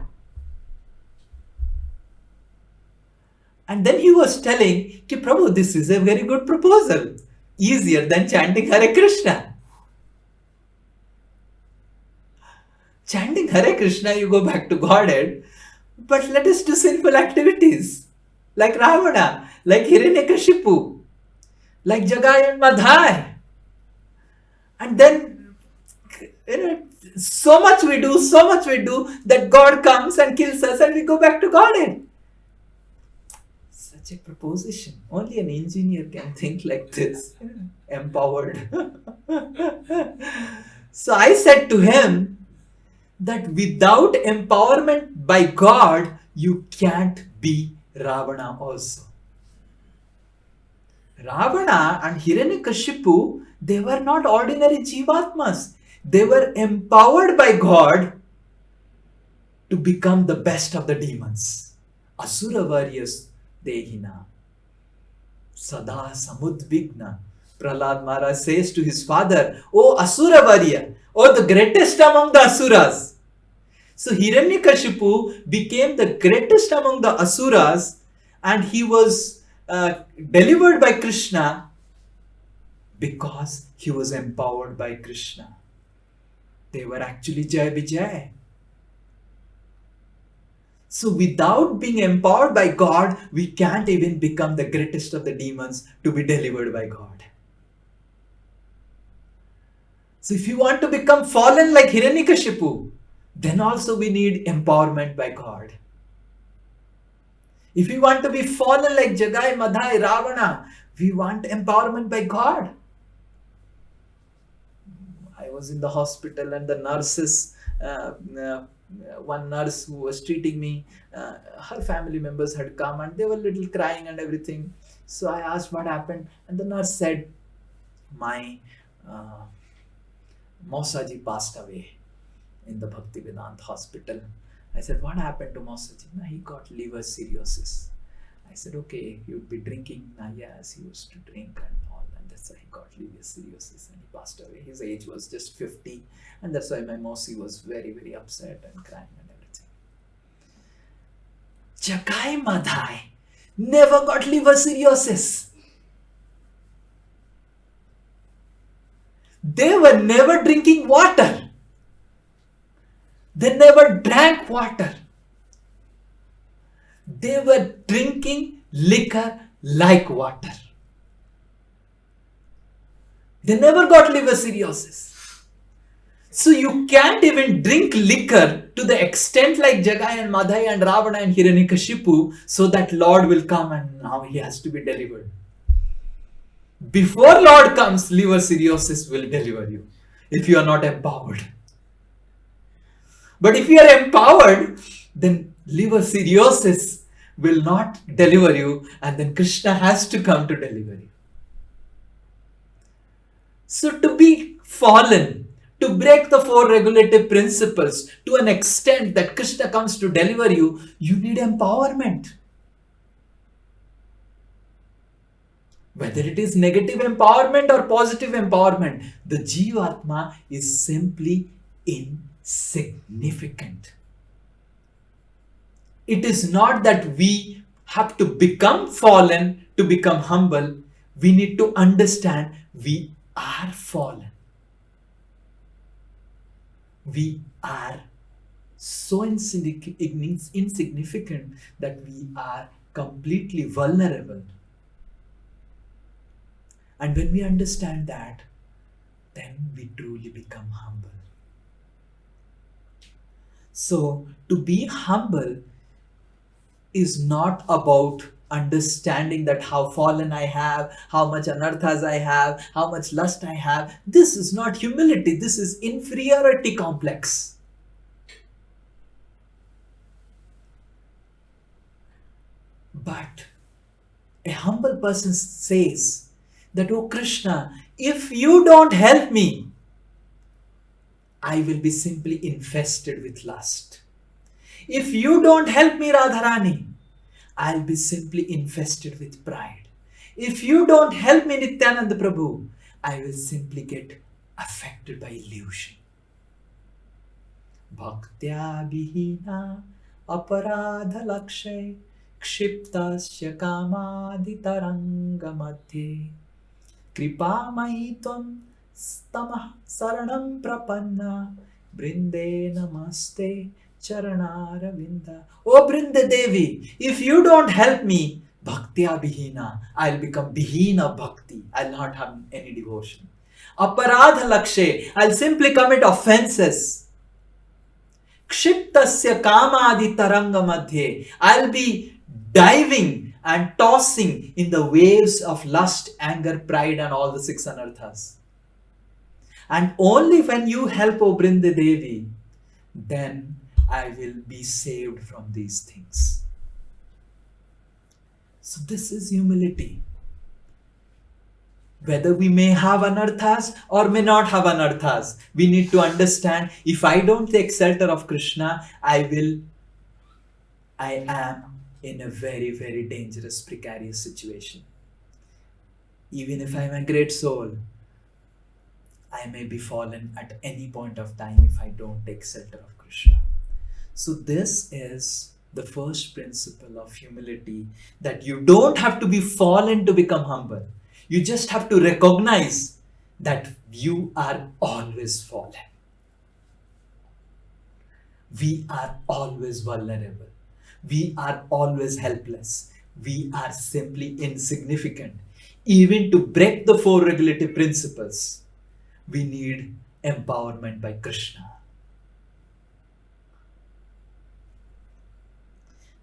And then he was telling, Ki Prabhu, this is a very good proposal, easier than chanting Hare Krishna. Chanting Hare Krishna, you go back to Godhead, but let us do sinful activities like Ravana, like Hiranyakashipu, like Jagai and Madhai. And then, so much we do that God comes and kills us and we go back to Godhead. Such a proposition. Only an engineer can think like this, empowered. So I said to him that without empowerment by God, you can't be Ravana also. Ravana and Hiranyakashipu, they were not ordinary Jivatmas. They were empowered by God to become the best of the demons. Asura Varyas Dehina. Sada samudvigna. Prahlad Maharaj says to his father, "O Asura Varya, O the greatest among the Asuras." So Hiranyakashipu became the greatest among the Asuras, and he was delivered by Krishna because he was empowered by Krishna. They were actually Jai Vijay. So without being empowered by God, we can't even become the greatest of the demons to be delivered by God. So if you want to become fallen like Hiranyakashipu, then also we need empowerment by God. If we want to be fallen like Jagai, Madhai, Ravana, we want empowerment by God. I was in the hospital and the nurses, one nurse who was treating me, her family members had come and they were little crying and everything. So I asked what happened, and the nurse said, my Mausaji passed away in the Bhaktivedanta hospital. I said, what happened to Mausaji? No, he got liver cirrhosis. I said, okay, he would be drinking. Yes, he used to drink and all, and that's why he got liver cirrhosis and he passed away. His age was just 50, and that's why my Mausi was very, very upset and crying and everything. Jagai Madhai never got liver cirrhosis. They were never drinking water. They never drank water. They were drinking liquor like water. They never got liver cirrhosis. So you can't even drink liquor to the extent like Jagai and Madhai and Ravana and Hiranyakashipu, so that Lord will come and now he has to be delivered. Before Lord comes, liver cirrhosis will deliver you if you are not empowered. But if you are empowered, then liver cirrhosis will not deliver you, and then Krishna has to come to deliver you. So to be fallen, to break the four regulative principles to an extent that Krishna comes to deliver you, you need empowerment. Whether it is negative empowerment or positive empowerment, the Jivatma is simply insignificant. It is not that we have to become fallen to become humble. We need to understand we are fallen. We are so insignificant that we are completely vulnerable. And when we understand that, then we truly become humble. So, to be humble is not about understanding that how fallen I have, how much anarthas I have, how much lust I have. This is not humility. This is inferiority complex. But a humble person says that, oh Krishna, if you don't help me, I will be simply infested with lust. If you don't help me, Radharani, I'll be simply infested with pride. If you don't help me, Nityananda Prabhu, I will simply get affected by illusion. Bhaktya bihina aparadha lakshay kshiptasya kamadi taranga madhye kripamayi tvam stamah saranam prapanna brinde namaste Charanaravinda. Oh Brinda Devi, if you don't help me, Bhaktya Bihina, I'll become Bihina Bhakti. I'll not have any devotion. Aparadha Lakshe, I'll simply commit offenses. Kshiptasya Kamadi Taranga Madhye, I'll be diving and tossing in the waves of lust, anger, pride, and all the six anarthas. And only when you help, O Brinda Devi, then I will be saved from these things. So this is humility. Whether we may have anarthas or may not have anarthas, we need to understand, if I don't take shelter of Krishna, I am in a very, very dangerous, precarious situation. Even if I'm a great soul, I may be fallen at any point of time if I don't take shelter of Krishna. So, this is the first principle of humility, that you don't have to be fallen to become humble. You just have to recognize that you are always fallen. We are always vulnerable. We are always helpless. We are simply insignificant. Even to break the four regulative principles, we need empowerment by Krishna.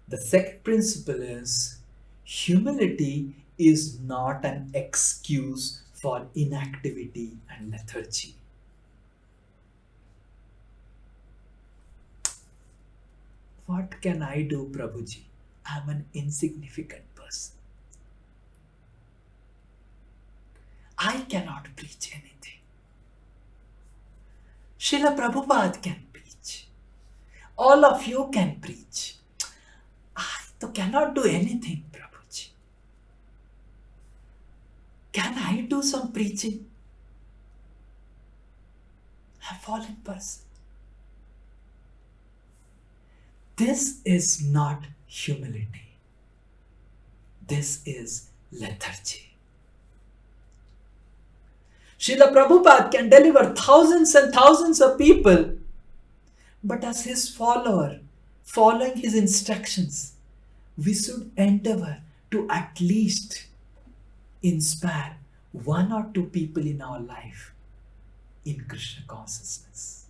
The second principle is humility is not an excuse for inactivity and lethargy. What can I do, Prabhuji? I'm an insignificant person. I cannot preach anything. Srila Prabhupada can preach. All of you can preach. I cannot do anything, Prabhuji. Can I do some preaching? I'm a fallen person. This is not humility. This is lethargy. Srila Prabhupada can deliver thousands and thousands of people, but as his follower, following his instructions, we should endeavor to at least inspire one or two people in our life in Krishna consciousness.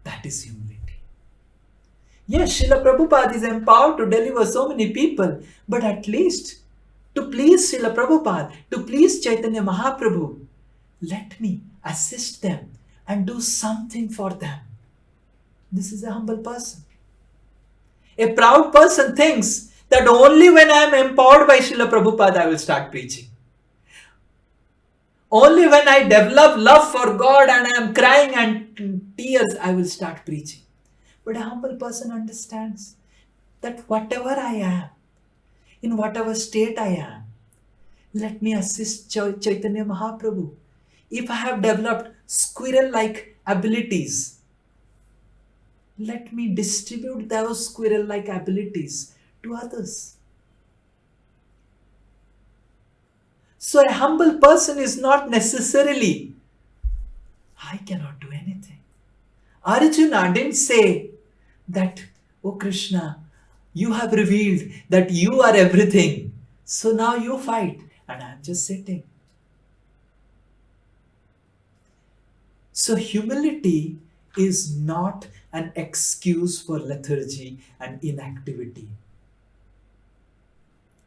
That is humility. Yes, Srila Prabhupada is empowered to deliver so many people, but at least to please Srila Prabhupada, to please Chaitanya Mahaprabhu, let me assist them and do something for them. This is a humble person. A proud person thinks that only when I am empowered by Srila Prabhupada I will start preaching. Only when I develop love for God and I am crying and tears I will start preaching. But a humble person understands that whatever I am, in whatever state I am, let me assist Chaitanya Mahaprabhu. If I have developed squirrel-like abilities, let me distribute those squirrel-like abilities to others. So a humble person is not necessarily, I cannot do anything. Arjuna didn't say that, oh Krishna, you have revealed that you are everything. So now you fight and I'm just sitting. So humility is not an excuse for lethargy and inactivity.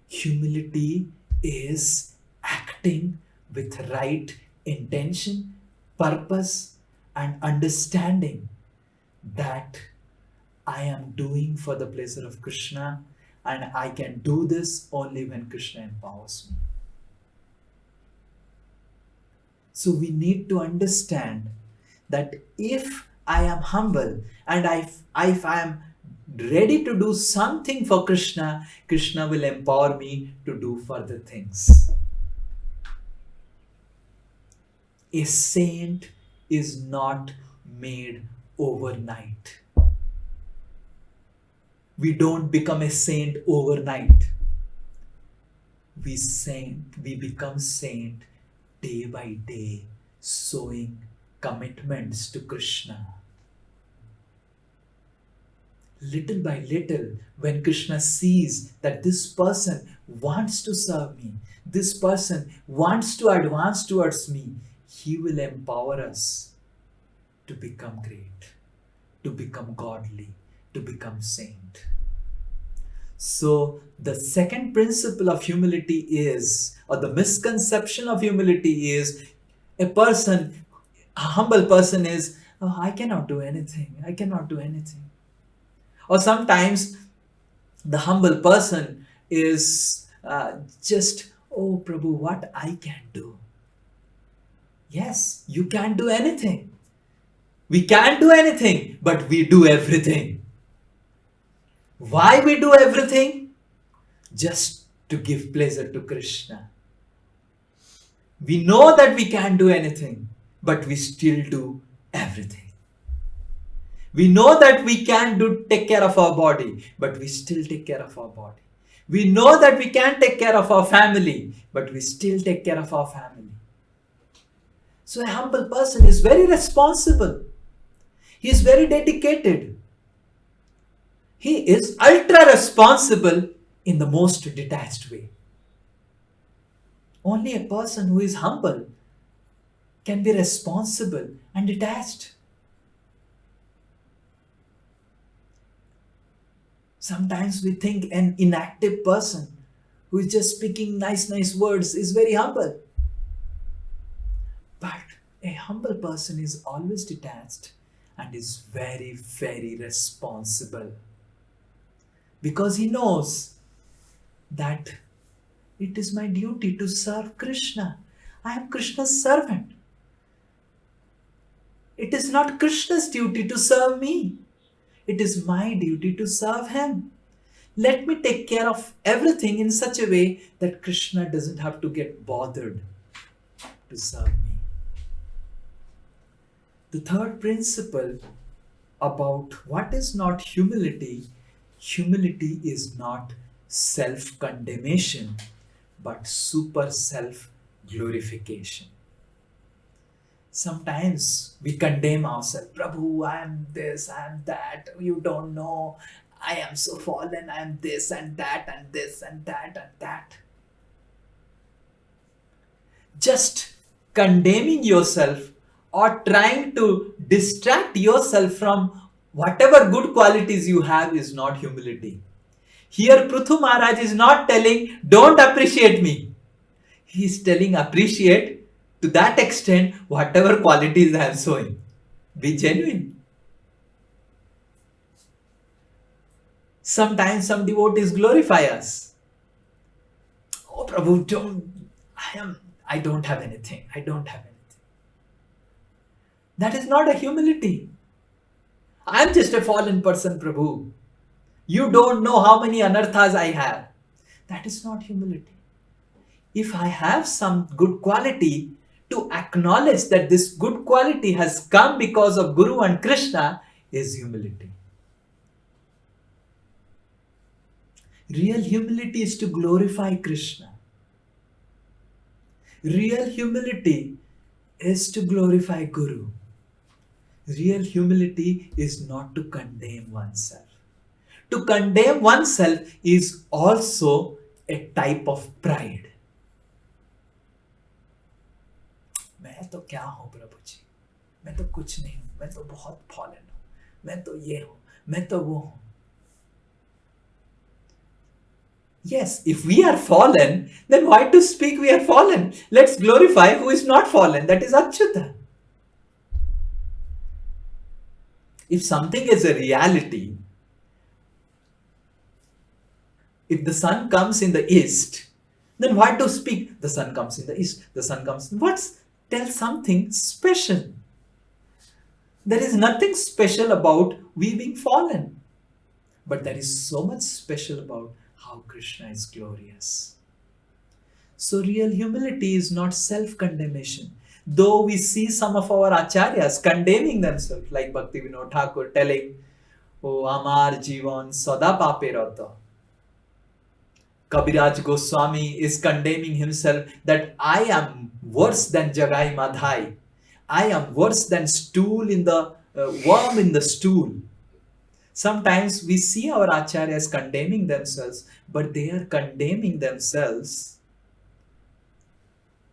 Humility is acting with right intention, purpose, and understanding that I am doing for the pleasure of Krishna and I can do this only when Krishna empowers me. So we need to understand that if I am humble and if I am ready to do something for Krishna, Krishna will empower me to do further things. A saint is not made overnight. We don't become a saint overnight. We become saint day by day, showing commitments to Krishna. Little by little, when Krishna sees that this person wants to serve me, this person wants to advance towards me, he will empower us to become great, to become godly, to become saint. So the second principle of humility is, or the misconception of humility is, a humble person is, oh, I cannot do anything. I cannot do anything. Or sometimes the humble person is just, oh Prabhu, what I can do. Yes, you can't do anything. We can't do anything, but we do everything. Why we do everything? Just to give pleasure to Krishna. We know that we can't do anything, but we still do everything. We know that we can't take care of our body, but we still take care of our body. We know that we can't take care of our family, but we still take care of our family. So a humble person is very responsible. He is very dedicated. He is ultra responsible in the most detached way. Only a person who is humble can be responsible and detached. Sometimes we think an inactive person who is just speaking nice words is very humble. But a humble person is always detached and is very responsible. Because he knows that it is my duty to serve Krishna. I am Krishna's servant. It is not Krishna's duty to serve me. It is my duty to serve him. Let me take care of everything in such a way that Krishna doesn't have to get bothered to serve me. The third principle about what is not humility. Humility is not self-condemnation, but super self-glorification. Sometimes we condemn ourselves. Prabhu, I am this, I am that. You don't know. I am so fallen. I am this and that and this and that and that. Just condemning yourself or trying to distract yourself from whatever good qualities you have is not humility. Here Prithu Maharaj is not telling, don't appreciate me. He is telling, appreciate to that extent whatever qualities I am showing. Be genuine. Sometimes some devotees glorify us. Oh Prabhu, I don't have anything. I don't have anything. That is not a humility. I am just a fallen person, Prabhu. You don't know how many anarthas I have. That is not humility. If I have some good quality, to acknowledge that this good quality has come because of Guru and Krishna is humility. Real humility is to glorify Krishna. Real humility is to glorify Guru. Real humility is not to condemn oneself. To condemn oneself is also a type of pride. मैं तो क्या हूँ प्रभु जी, मैं तो कुछ नहीं हूँ, मैं तो बहुत फॉलन हूँ, मैं तो ये हूँ, मैं तो वो हूँ. Yes, if we are fallen, then why to speak we are fallen? Let's glorify who is not fallen, that is Achyuta. If something is a reality, if the sun comes in the east, then why to speak? The sun comes in the east, the sun comes. Tell something special. There is nothing special about we being fallen. But there is so much special about how Krishna is glorious. So real humility is not self-condemnation. Though we see some of our acharyas condemning themselves, like Bhakti Vinod Thakur telling, "Oh, amar jivan sada pape rata." Kabiraj Goswami is condemning himself that I am worse than Jagai Madhai. I am worse than stool in the worm in the stool. Sometimes we see our acharyas condemning themselves, but they are condemning themselves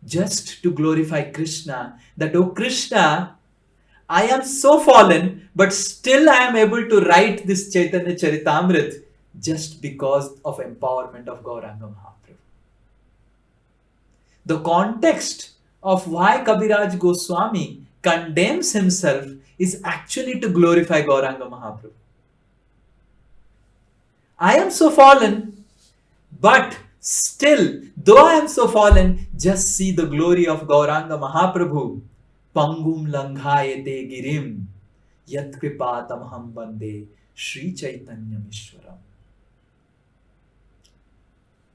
just to glorify Krishna. That, oh Krishna, I am so fallen, but still I am able to write this Chaitanya Charitamrita just because of empowerment of Gauranga Mahaprabhu. The context of why Kabiraj Goswami condemns himself is actually to glorify Gauranga Mahaprabhu. I am so fallen, but still, though I am so fallen, just see the glory of Gauranga Mahaprabhu. Pangum langhayate girim yat kripatamham bande Sri Chaitanya Mishwaram.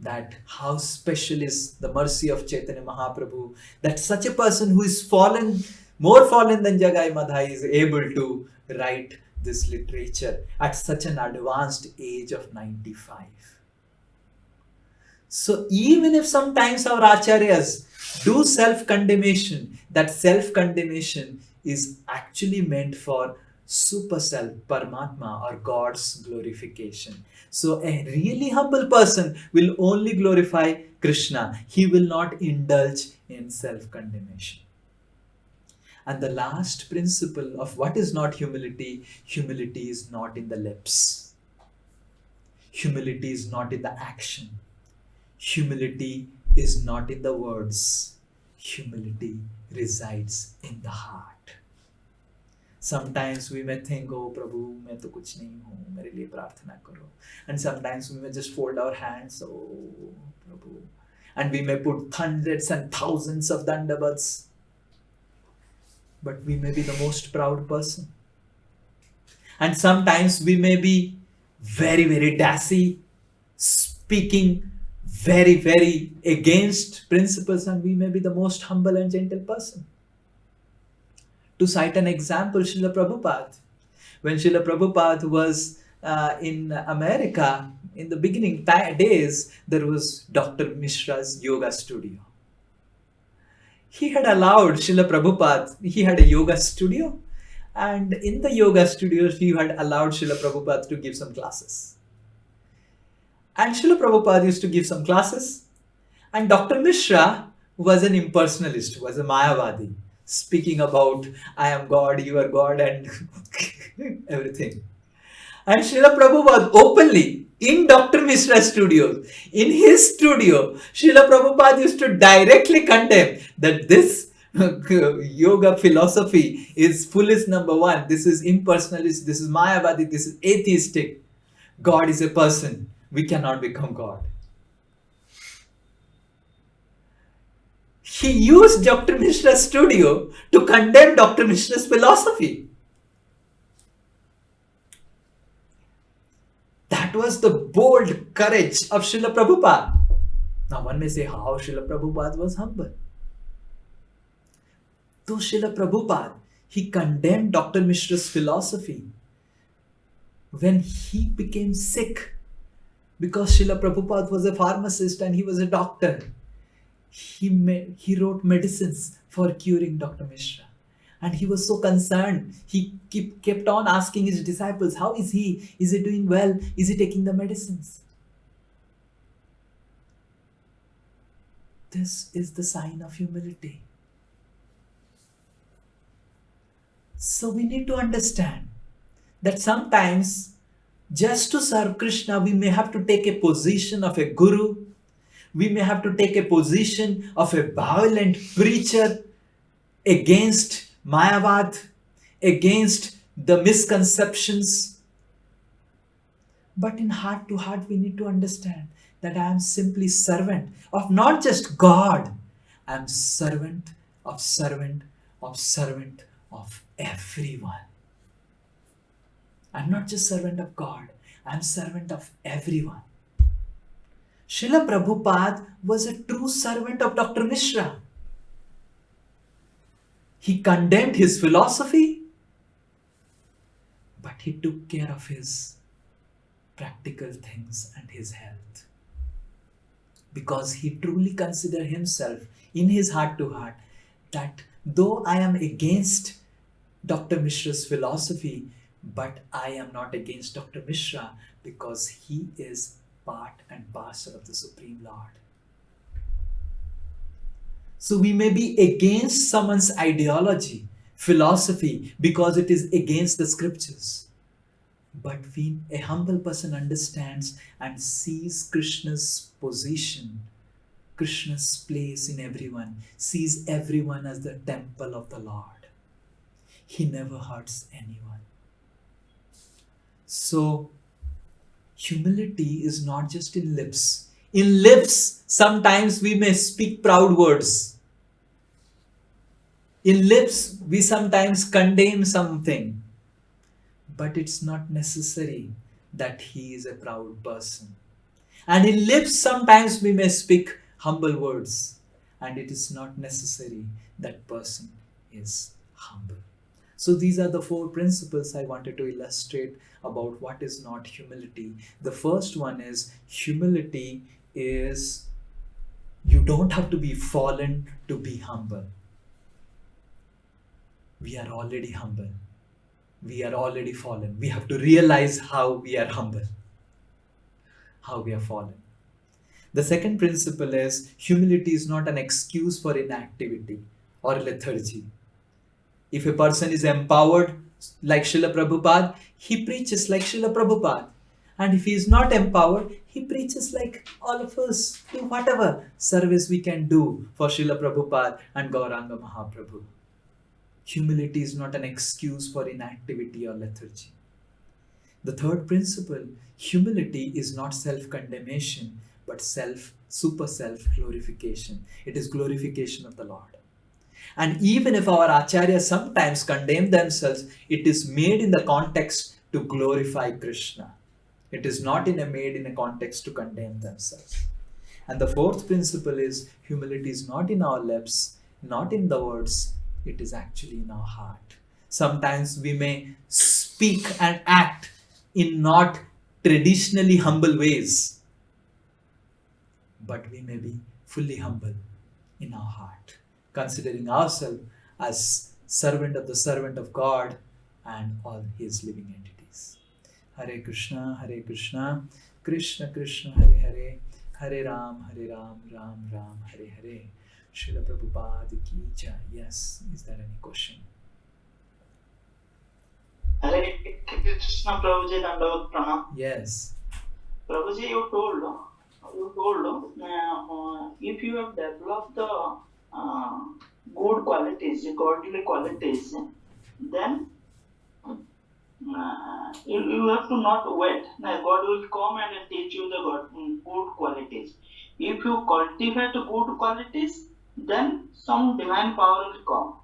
that how special is the mercy of Chaitanya Mahaprabhu, that such a person who is fallen, more fallen than Jagai Madhai, is able to write this literature at such an advanced age of 95. So even if sometimes our acharyas do self-condemnation, that self-condemnation is actually meant for super self, Paramatma, or God's glorification. So a really humble person will only glorify Krishna. He will not indulge in self-condemnation. And the last principle of what is not humility, humility is not in the lips. Humility is not in the action. Humility is not in the words. Humility resides in the heart. Sometimes we may think, oh Prabhu, मैं तो कुछ नहीं हूँ, मेरे लिए प्रार्थना करो. And sometimes we may just fold our hands, oh Prabhu. And we may put hundreds and thousands of dandavats. But we may be the most proud person. And sometimes we may be very, very dassy, speaking very, very against principles, and we may be the most humble and gentle person. To cite an example, Srila Prabhupada. When Srila Prabhupada was in America, in the beginning days, there was Dr. Mishra's yoga studio. He had allowed Srila Prabhupada, he had a yoga studio, and in the yoga studio, he had allowed Srila Prabhupada to give some classes. And Srila Prabhupada used to give some classes, and Dr. Mishra was an impersonalist, was a Mayavadi, speaking about I am God, you are God, and everything. And Srila Prabhupada openly, in Dr. Mishra's studio, in his studio, Srila Prabhupada used to directly condemn that this yoga philosophy is foolish, number one. This is impersonalist, this is Mayavadi, this is atheistic. God is a person. We cannot become God. He used Dr. Mishra's studio to condemn Dr. Mishra's philosophy. That was the bold courage of Srila Prabhupada. Now one may say, how Srila Prabhupada was humble? Though Srila Prabhupada, he condemned Dr. Mishra's philosophy when he became sick, because Srila Prabhupada was a pharmacist and he was a doctor. He wrote medicines for curing Dr. Mishra. And he was so concerned. He kept on asking his disciples, how is he? Is he doing well? Is he taking the medicines? This is the sign of humility. So we need to understand that sometimes just to serve Krishna, we may have to take a position of a guru. We may have to take a position of a violent preacher against Mayavad, against the misconceptions. But in heart to heart, we need to understand that I am simply servant of not just God. I am servant of servant of servant of everyone. I'm not just servant of God. I'm servant of everyone. Srila Prabhupada was a true servant of Dr. Mishra. He condemned his philosophy, but he took care of his practical things and his health. Because he truly considered himself in his heart to heart that though I am against Dr. Mishra's philosophy, but I am not against Dr. Mishra because he is part and parcel of the Supreme Lord. So we may be against someone's ideology, philosophy, because it is against the scriptures. But a humble person understands and sees Krishna's position, Krishna's place in everyone, sees everyone as the temple of the Lord. He never hurts anyone. So, humility is not just in lips. In lips, sometimes we may speak proud words. In lips, we sometimes condemn something. But it's not necessary that he is a proud person. And in lips, sometimes we may speak humble words, and it is not necessary that person is humble. So, these are the four principles I wanted to illustrate about what is not humility. The first one is humility is you don't have to be fallen to be humble. We are already humble. We are already fallen. We have to realize how we are humble, how we are fallen. The second principle is humility is not an excuse for inactivity or lethargy. If a person is empowered like Srila Prabhupada, he preaches like Srila Prabhupada. And if he is not empowered, he preaches like all of us. Do whatever service we can do for Srila Prabhupada and Gauranga Mahaprabhu. Humility is not an excuse for inactivity or lethargy. The third principle, humility is not self-condemnation, but super self-glorification. It is glorification of the Lord. And even if our acharyas sometimes condemn themselves, it is made in the context to glorify Krishna. It is not made in a context to condemn themselves. And the fourth principle is humility is not in our lips, not in the words, it is actually in our heart. Sometimes we may speak and act in not traditionally humble ways, but we may be fully humble in our heart, considering ourselves as servant of God and all his living entities. Hare Krishna, Krishna Krishna, Hare Hare, Hare Ram, Ram Ram, Hare Hare. Srila Prabhupada ki jai. Yes, is there any question? Hare Krishna, Prabhuji, Dandavat Pranam. Yes. Prabhuji, you told if you have developed the good qualities, godly qualities, then you have to not wait. Now, God will come and teach you the good qualities. If you cultivate good qualities, then some divine power will come.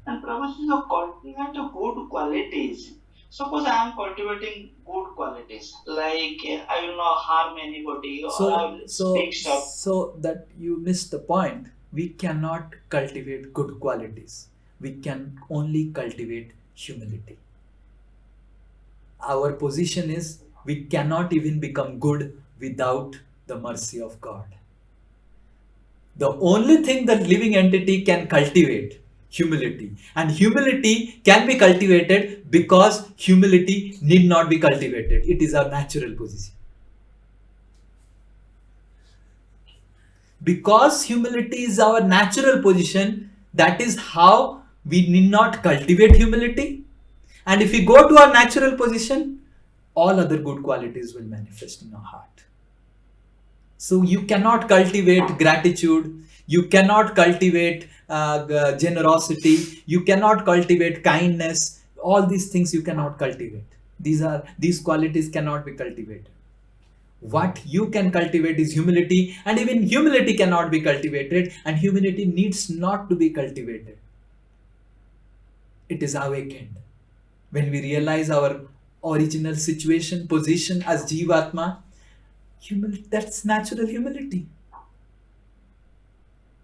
And Prabhuji, you cultivate good qualities. Suppose I am cultivating good qualities, like I will not harm anybody, or I will speak stuff. So that you missed the point. We cannot cultivate good qualities. We can only cultivate humility. Our position is we cannot even become good without the mercy of God. The only thing that living entity can cultivate, humility. And humility can be cultivated because humility need not be cultivated. It is our natural position. Because humility is our natural position, that is how we need not cultivate humility. And if we go to our natural position, all other good qualities will manifest in our heart. So you cannot cultivate gratitude, you cannot cultivate generosity, you cannot cultivate kindness. All these things you cannot cultivate. These qualities cannot be cultivated. What you can cultivate is humility, and even humility cannot be cultivated, and humility needs not to be cultivated. It is awakened. When we realize our original situation, position as Jivatma, humility, that's natural humility.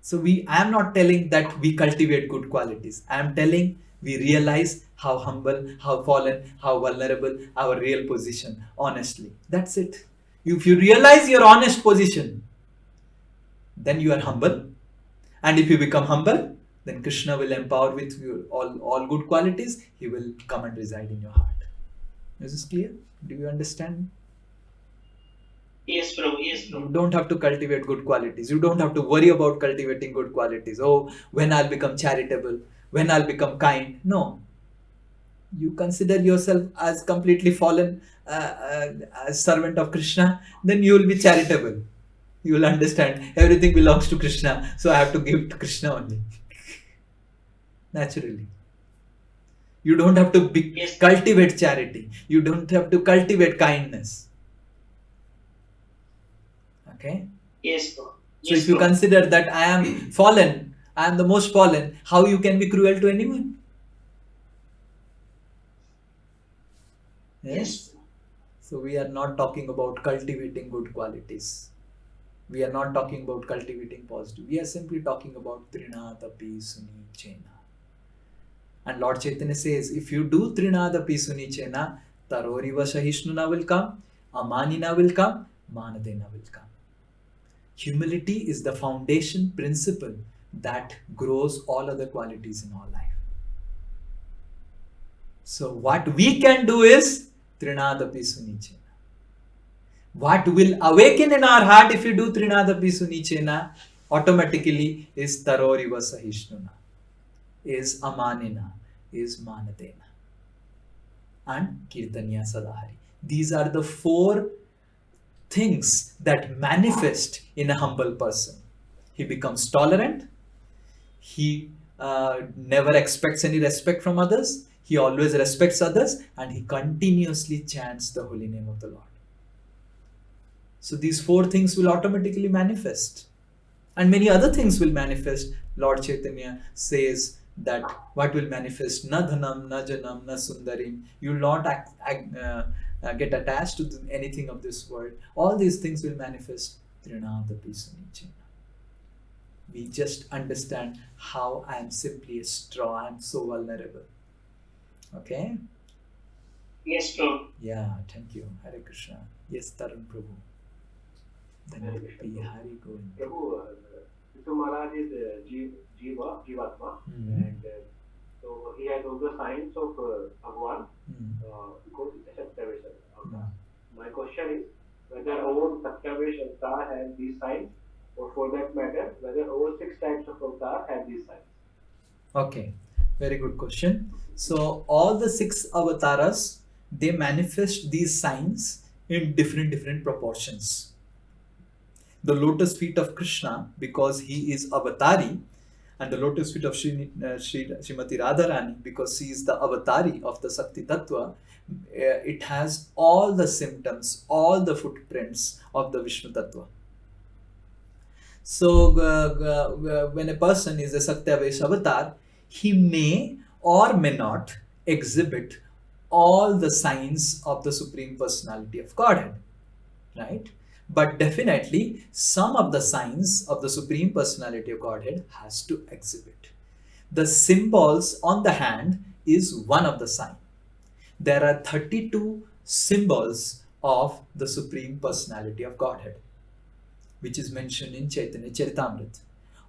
So I am not telling that we cultivate good qualities. I am telling we realize how humble, how fallen, how vulnerable our real position, honestly. That's it. If you realize your honest position, then you are humble. And if you become humble, then Krishna will empower with you all good qualities. He will come and reside in your heart. Is this clear? Do you understand? Yes, Prabhu. Yes, Prabhu. You don't have to cultivate good qualities. You don't have to worry about cultivating good qualities. Oh, when I'll become charitable, when I'll become kind. No. You consider yourself as completely fallen, as servant of Krishna, then you will be charitable. You will understand everything belongs to Krishna, so I have to give to Krishna only. Naturally. You don't have to cultivate charity. You don't have to cultivate kindness. Okay? Yes, Prabhu. So if you consider that I am fallen, I am the most fallen, how you can be cruel to anyone? Yes. So So we are not talking about cultivating good qualities. We are not talking about cultivating positive. We are simply talking about Trinadapi Sunichena. And Lord Chaitanya says, if you do Trinadapi Sunichena, Taroriva Sahishnuna will come, Amanina will come, Manadena will come. Humility is the foundation principle that grows all other qualities in our life. So what we can do is Trinadapi Sunichena. What will awaken in our heart if you do Trinadapi Sunichena automatically is Taroriva Sahishnuna, is Amanina, is Manadena, and Kirtaniya Sadahari. These are the 4 things that manifest in a humble person. He becomes tolerant, he never expects any respect from others, he always respects others, and he continuously chants the holy name of the Lord. So these 4 things will automatically manifest, and many other things will manifest. Lord Chaitanya says that what will manifest? Na dhanam, na janam, na sundarim. You will not get attached to anything of this world. All these things will manifest. Trinadapi Sunichena. We just understand how I am simply a straw. I am so vulnerable. Okay? Yes, Prabhu. Yeah, thank you. Hare Krishna. Yes, Tarun Prabhu. Then Hari Govind. Prabhu, Prithu Maharaj is Jivatma, and so he has all the signs of Bhagwan, because it's a Satyavesh avatar. My question is whether all Satyavesh avatar have these signs, or for that matter, whether all 6 types of avatar have these signs. Okay, very good question. So all the 6 avatars, they manifest these signs in different proportions. The lotus feet of Krishna, because he is avatari, and the lotus feet of Srimati Radharani, because she is the avatari of the Sakti Tattva, it has all the symptoms, all the footprints of the Vishnu Tattva. So when a person is a Satyavesh avatar, he may or may not exhibit all the signs of the Supreme Personality of Godhead, right? But definitely some of the signs of the Supreme Personality of Godhead has to exhibit. The symbols on the hand is one of the signs. There are 32 symbols of the Supreme Personality of Godhead, which is mentioned in Chaitanya Charitamrita.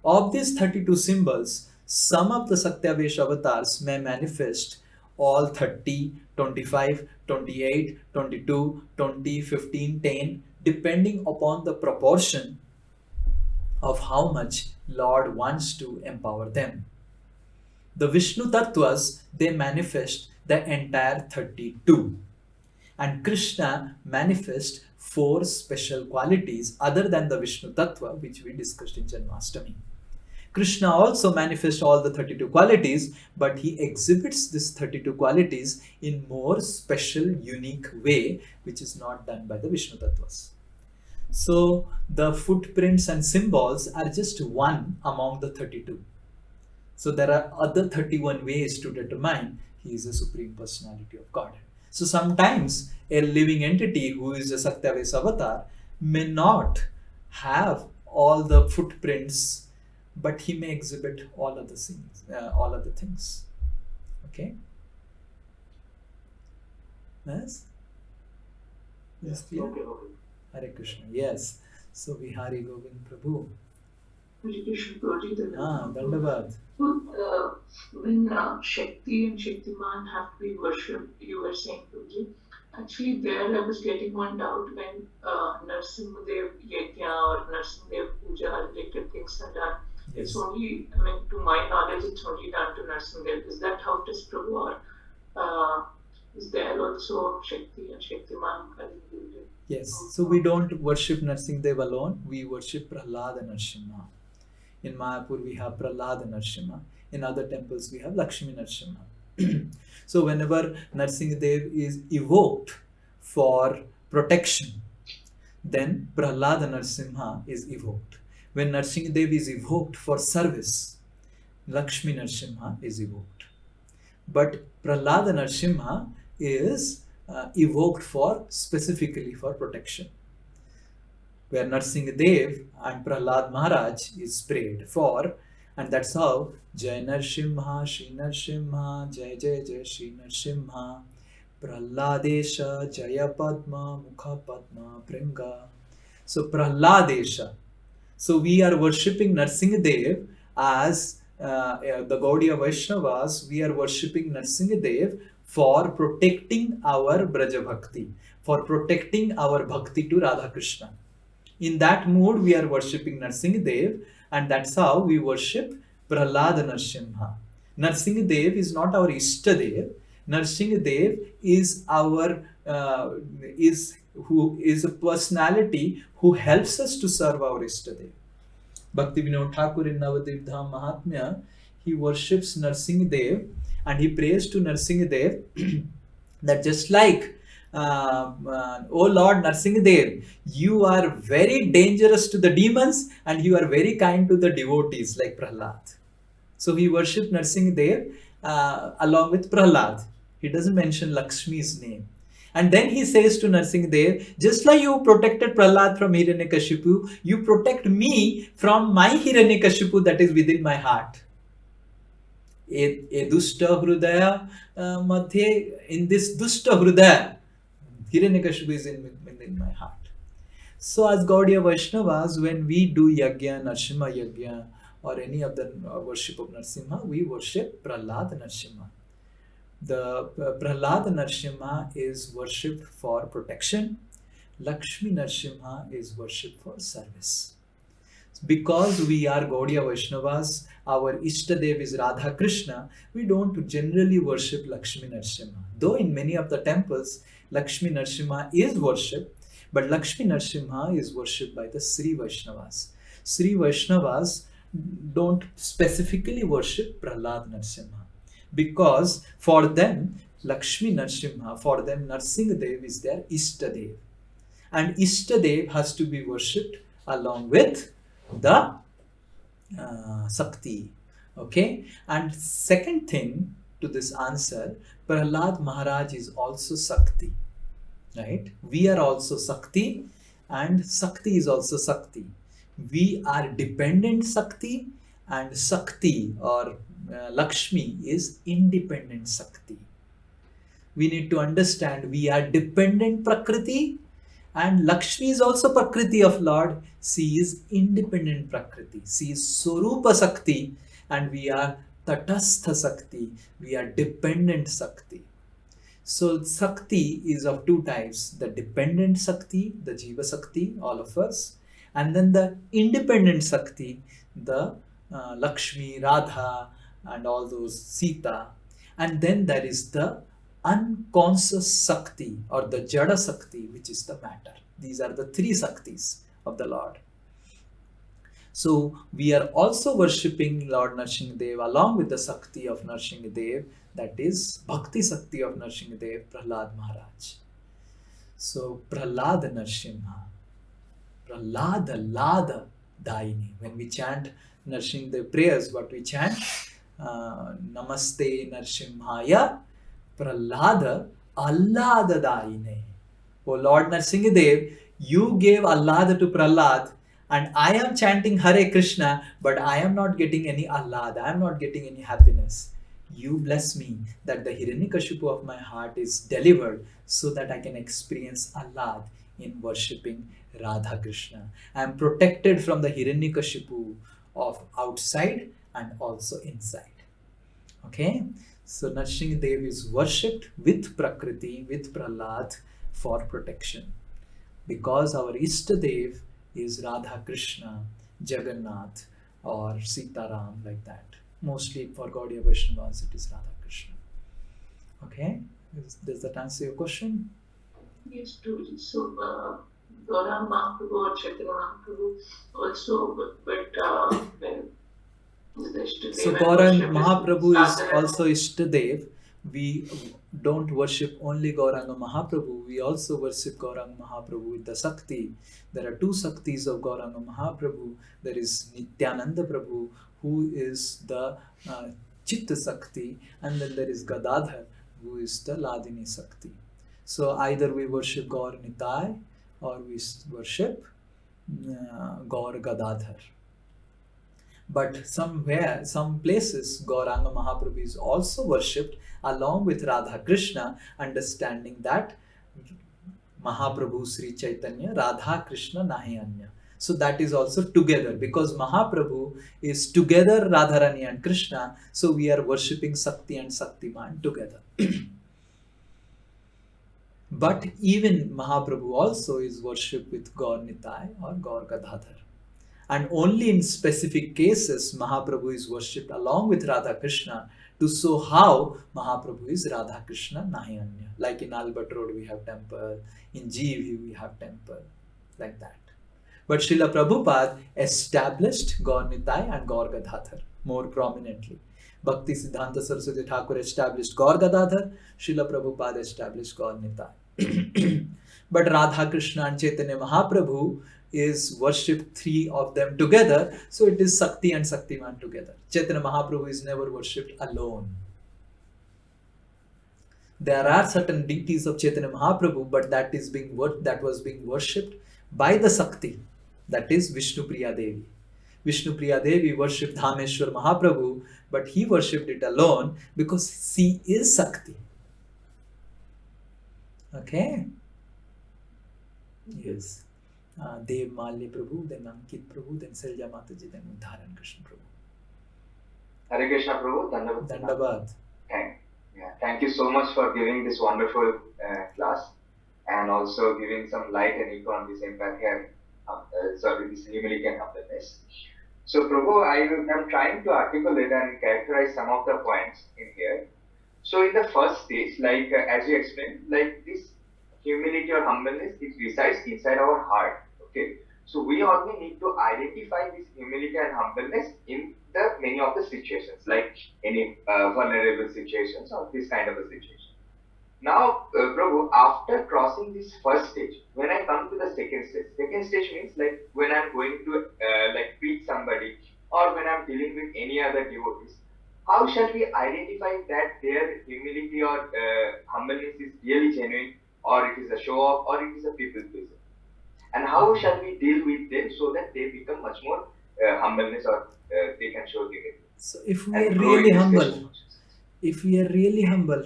Of these 32 symbols, some of the Satyavesh avatars may manifest all 30, 25, 28, 22, 20, 15, 10, depending upon the proportion of how much Lord wants to empower them. The Vishnu Tattvas, they manifest the entire 32. And Krishna manifests 4 special qualities other than the Vishnu Tattva, which we discussed in Janmashtami. Krishna also manifests all the 32 qualities, but he exhibits these 32 qualities in more special, unique way, which is not done by the Vishnu Tattvas. So the footprints and symbols are just one among the 32. So there are other 31 ways to determine he is a Supreme Personality of Godhead. So sometimes a living entity who is a Satyavesh avatar may not have all the footprints, but he may exhibit all other things. Okay? Yes? Yes, clear? Okay. Hare Krishna. Yes. So Vihari Govind Prabhu. Hare Krishna Prabhu. Dandavad. So, when Shakti and Shaktiman have to be worshipped, you were saying, Prabhuji, actually there I was getting one doubt when Narsimhadev Yajna or Narsimhadev Puja related things are done. Yes. It's only, to my knowledge, it's only done to Narsimhadev. Is that how it is, Prabhu? Or is there also Shakti and Shaktiman included? Yes. So we don't worship Narsimhadev alone. We worship Prahlada Narsimha. In Mayapur we have Prahlada Narsimha. In other temples we have Lakshmi Narsimha. So whenever Narsimhadev is evoked for protection, then Prahlada Narsimha is evoked. When Narsimhadev is evoked for service, Lakshmi Narsimha is evoked. But Prahlada Narsimha is evoked for specifically for protection, where Narsingh Dev and Prahlad Maharaj is prayed for, and that's how Jai Narsimha, Shri Narsimha, Jai Jai Jai Shri Narsimha, Prahladesha, Jaya Padma, Mukha Padma, Pringa. So Prahladesha. So we are worshipping Narsingh Dev as the Gaudiya Vaishnavas, we are worshipping Narsingh Dev for protecting our Braja Bhakti, for protecting our Bhakti to Radha Krishna. In that mood, we are worshipping Narsingh Dev, and that's how we worship Prahlad Narsimha. Narsingh Dev is not our Ishtadev. Narsingh Dev is our is a personality who helps us to serve our Ishtadev. Bhakti Vinod Thakur in Navadvip Dham Mahatmya, he worships Narsingh Dev and he prays to Narsingh Dev that just like oh Lord Narsingh Dev, you are very dangerous to the demons and you are very kind to the devotees like Prahlad. So he worshipped Narsingh Dev along with Prahlad. He doesn't mention Lakshmi's name. And then he says to Narsingh Dev, just like you protected Prahlad from Hiranyakashipu, you protect me from my Hiranyakashipu that is within my heart. A dushta hrudaya madhye, in this dushta hrudaya, Hiranyakashipu is within my heart. So as Gaudiya Vaishnavas, when we do yajna, Narsimha yajna, or any other worship of Narsimha, we worship Prahlad Narsimha. The Prahlad Narsimha is worshipped for protection. Lakshmi Narsimha is worshipped for service. Because we are Gaudiya Vaishnavas, our Ishtadev is Radha Krishna, we don't generally worship Lakshmi Narsimha. Though in many of the temples, Lakshmi Narsimha is worshipped, but Lakshmi Narsimha is worshipped by the Sri Vaishnavas. Sri Vaishnavas don't specifically worship Prahlad Narsimha, because for them Lakshmi Narsimha, for them Narsingh Dev is their Ishtadev, and Ishtadev has to be worshipped along with the Sakti. Okay, and second thing to this answer, Prahlad Maharaj is also Sakti, right? We are also Sakti and Sakti is also Sakti. We are dependent Sakti and Sakti or Lakshmi is independent Sakti. We need to understand we are dependent Prakriti and Lakshmi is also Prakriti of Lord. She is independent Prakriti. She is Swarupa Sakti and we are Tatastha Sakti. We are dependent Sakti. So Sakti is of two types. The dependent Sakti, the Jiva Sakti, all of us. And then the independent Sakti, the Lakshmi, Radha and all those Sita. And then there is the unconscious Sakti or the Jada Sakti, which is the matter. These are the three Saktis of the Lord. So we are also worshipping Lord Narsingh Dev along with the Sakti of Narsingh Dev, that is Bhakti Sakti of Narsingh Dev, Prahlad Maharaj. So Prahlad Narsimha, Prahlad Lada Daini. When we chant Narsingh Dev prayers, what we chant? Namaste Narsimhaya Prahlada Allada Daine. Oh Lord Narsingh Dev, you gave Allada to Prahlad and I am chanting Hare Krishna, but I am not getting any Allada, I am not getting any happiness. You bless me that the Hiranyakashipu of my heart is delivered so that I can experience Allad in worshipping Radha Krishna. I am protected from the Hiranyakashipu of outside and also inside. Okay? So Narsingh Dev is worshipped with Prakriti, with Prahlad for protection. Because our Ishtadev is Radha Krishna, Jagannath or Sitaram, like that. Mostly for Gaudiya Vaishnavas it is Radha Krishna. Okay? Does that answer your question? Yes, Guruji. So Gauranga Mahaprabhu or Chaitanya Mahaprabhu also, but when so Gauranga Mahaprabhu is also Ishtadev. We don't worship only Gauranga Mahaprabhu, we also worship Gauranga Mahaprabhu with the Sakti. There are two Saktis of Gauranga Mahaprabhu. There is Nityananda Prabhu, who is the Chitta Sakti, and then there is Gadadhar, who is the Ladini Sakti. So either we worship Gaur Nitai or we worship Gaur Gadadhar. But somewhere, some places, Gauranga Mahaprabhu is also worshipped along with Radha Krishna, understanding that Mahaprabhu Sri Chaitanya, Radha Krishna Nahi Anya. So that is also together, because Mahaprabhu is together Radharani and Krishna, so we are worshipping Sakti and Saktiman together. But even Mahaprabhu also is worshipped with Gaur Nitai or Gaur Gadadhar. And only in specific cases Mahaprabhu is worshipped along with Radha Krishna to show how Mahaprabhu is Radha Krishna Nahi Anya. Like in Albert Road we have temple, in GV we have temple, like that. But Srila Prabhupada established Gaur Nitai and Gaur Gadadhar more prominently. Bhakti Siddhanta Saraswati Thakur established Gaur Gadadhar, Srila Prabhupada established Gaur Nitai. But Radha Krishna and Chaitanya Mahaprabhu is worshipped, three of them together, so it is Sakti and Saktiman together. Chaitanya Mahaprabhu is never worshipped alone. There are certain deities of Chaitanya Mahaprabhu, but that was being worshipped by the Sakti, that is Vishnu Priya Devi. Vishnu Priya Devi worshipped Dhameshwar Mahaprabhu, but he worshipped it alone because she is Sakti. Okay? Yes. Dev Malya Prabhu, then Ankit Prabhu, then Selja Mataji, then Udharan Krishna Prabhu. Hare Krishna Prabhu, Dandabad. Thank you so much for giving this wonderful class, and also giving some light and info on this empathy and this humility and humbleness. So Prabhu, I am trying to articulate and characterize some of the points in here. So in the first stage, like as you explained, like this humility or humbleness, it resides inside our heart. Okay, so we only need to identify this humility and humbleness in the many of the situations, like any vulnerable situations or this kind of a situation. Now, Prabhu, after crossing this first stage, when I come to the second stage means like when I'm going to like preach somebody, or when I'm dealing with any other devotees, how shall we identify that their humility or humbleness is really genuine, or it is a show off, or it is a people pleaser? And how shall we deal with them so that they become much more humbleness, or they can show humility? So if we are really humble,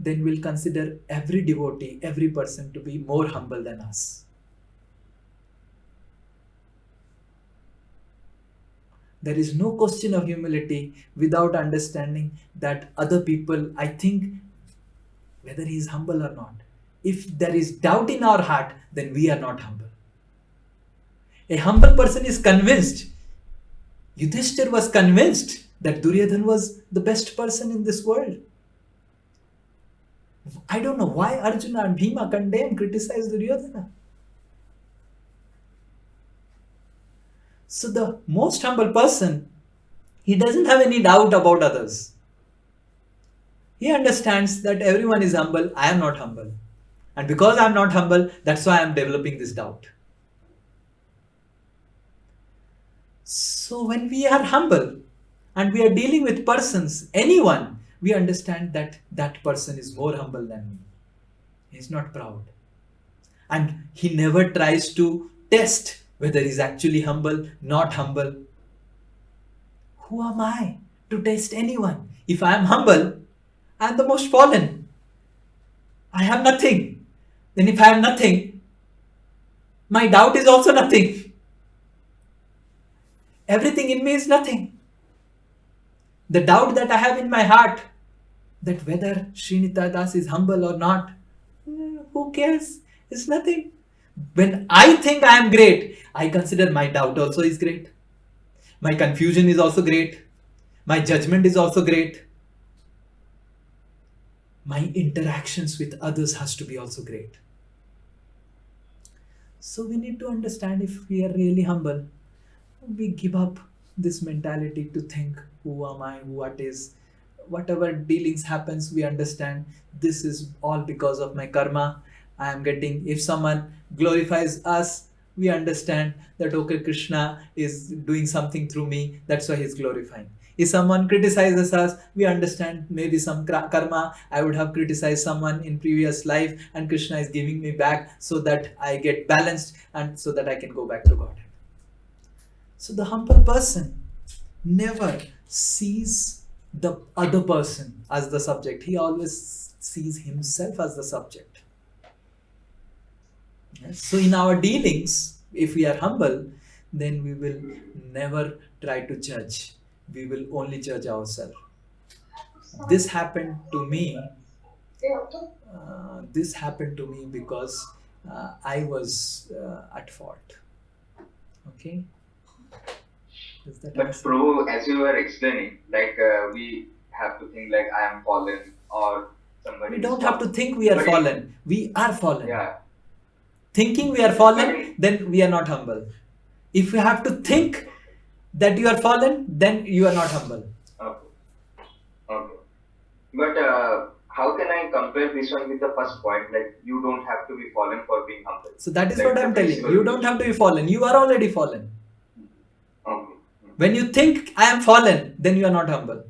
then we'll consider every devotee, every person to be more humble than us. There is no question of humility without understanding that other people, I think, whether he is humble or not. If there is doubt in our heart, then we are not humble. A humble person is convinced. Yudhishthir was convinced that Duryodhana was the best person in this world. I don't know why Arjuna and Bhima condemn, criticize Duryodhana. So the most humble person, he doesn't have any doubt about others. He understands that everyone is humble, I am not humble. And because I am not humble, that's why I am developing this doubt. So when we are humble and we are dealing with persons, anyone, we understand that that person is more humble than me. He is not proud. And he never tries to test whether he is actually humble, not humble. Who am I to test anyone? If I am humble, I am the most fallen. I have nothing. Then if I have nothing, my doubt is also nothing. Everything in me is nothing. The doubt that I have in my heart, that whether Sri Nitai Das is humble or not, who cares? It's nothing. When I think I am great, I consider my doubt also is great. My confusion is also great. My judgment is also great. My interactions with others has to be also great. So we need to understand, if we are really humble, we give up this mentality to think, who am I, what is, whatever dealings happens, we understand this is all because of my karma. I am getting, if someone glorifies us, we understand that okay, Krishna is doing something through me, that's why he's glorifying. If someone criticizes us, we understand maybe some karma, I would have criticized someone in previous life and Krishna is giving me back so that I get balanced and so that I can go back to God. So the humble person never sees the other person as the subject. He always sees himself as the subject. Yes? So in our dealings, if we are humble, then we will never try to judge. We will only judge ourselves. This happened to me. This happened to me because I was at fault. Okay. But Prabhu, as you were explaining, like we have to think like I am fallen or somebody. We don't have to think we are fallen. We are fallen. Yeah. Thinking we are fallen, then we are not humble. If you have to think that you are fallen, then you are not humble. Okay. Okay. But how can I compare this one with the first point? Like you don't have to be fallen for being humble. So that is like what I am telling you. You don't have to be fallen. You are already fallen. Okay. When you think I am fallen, then you are not humble.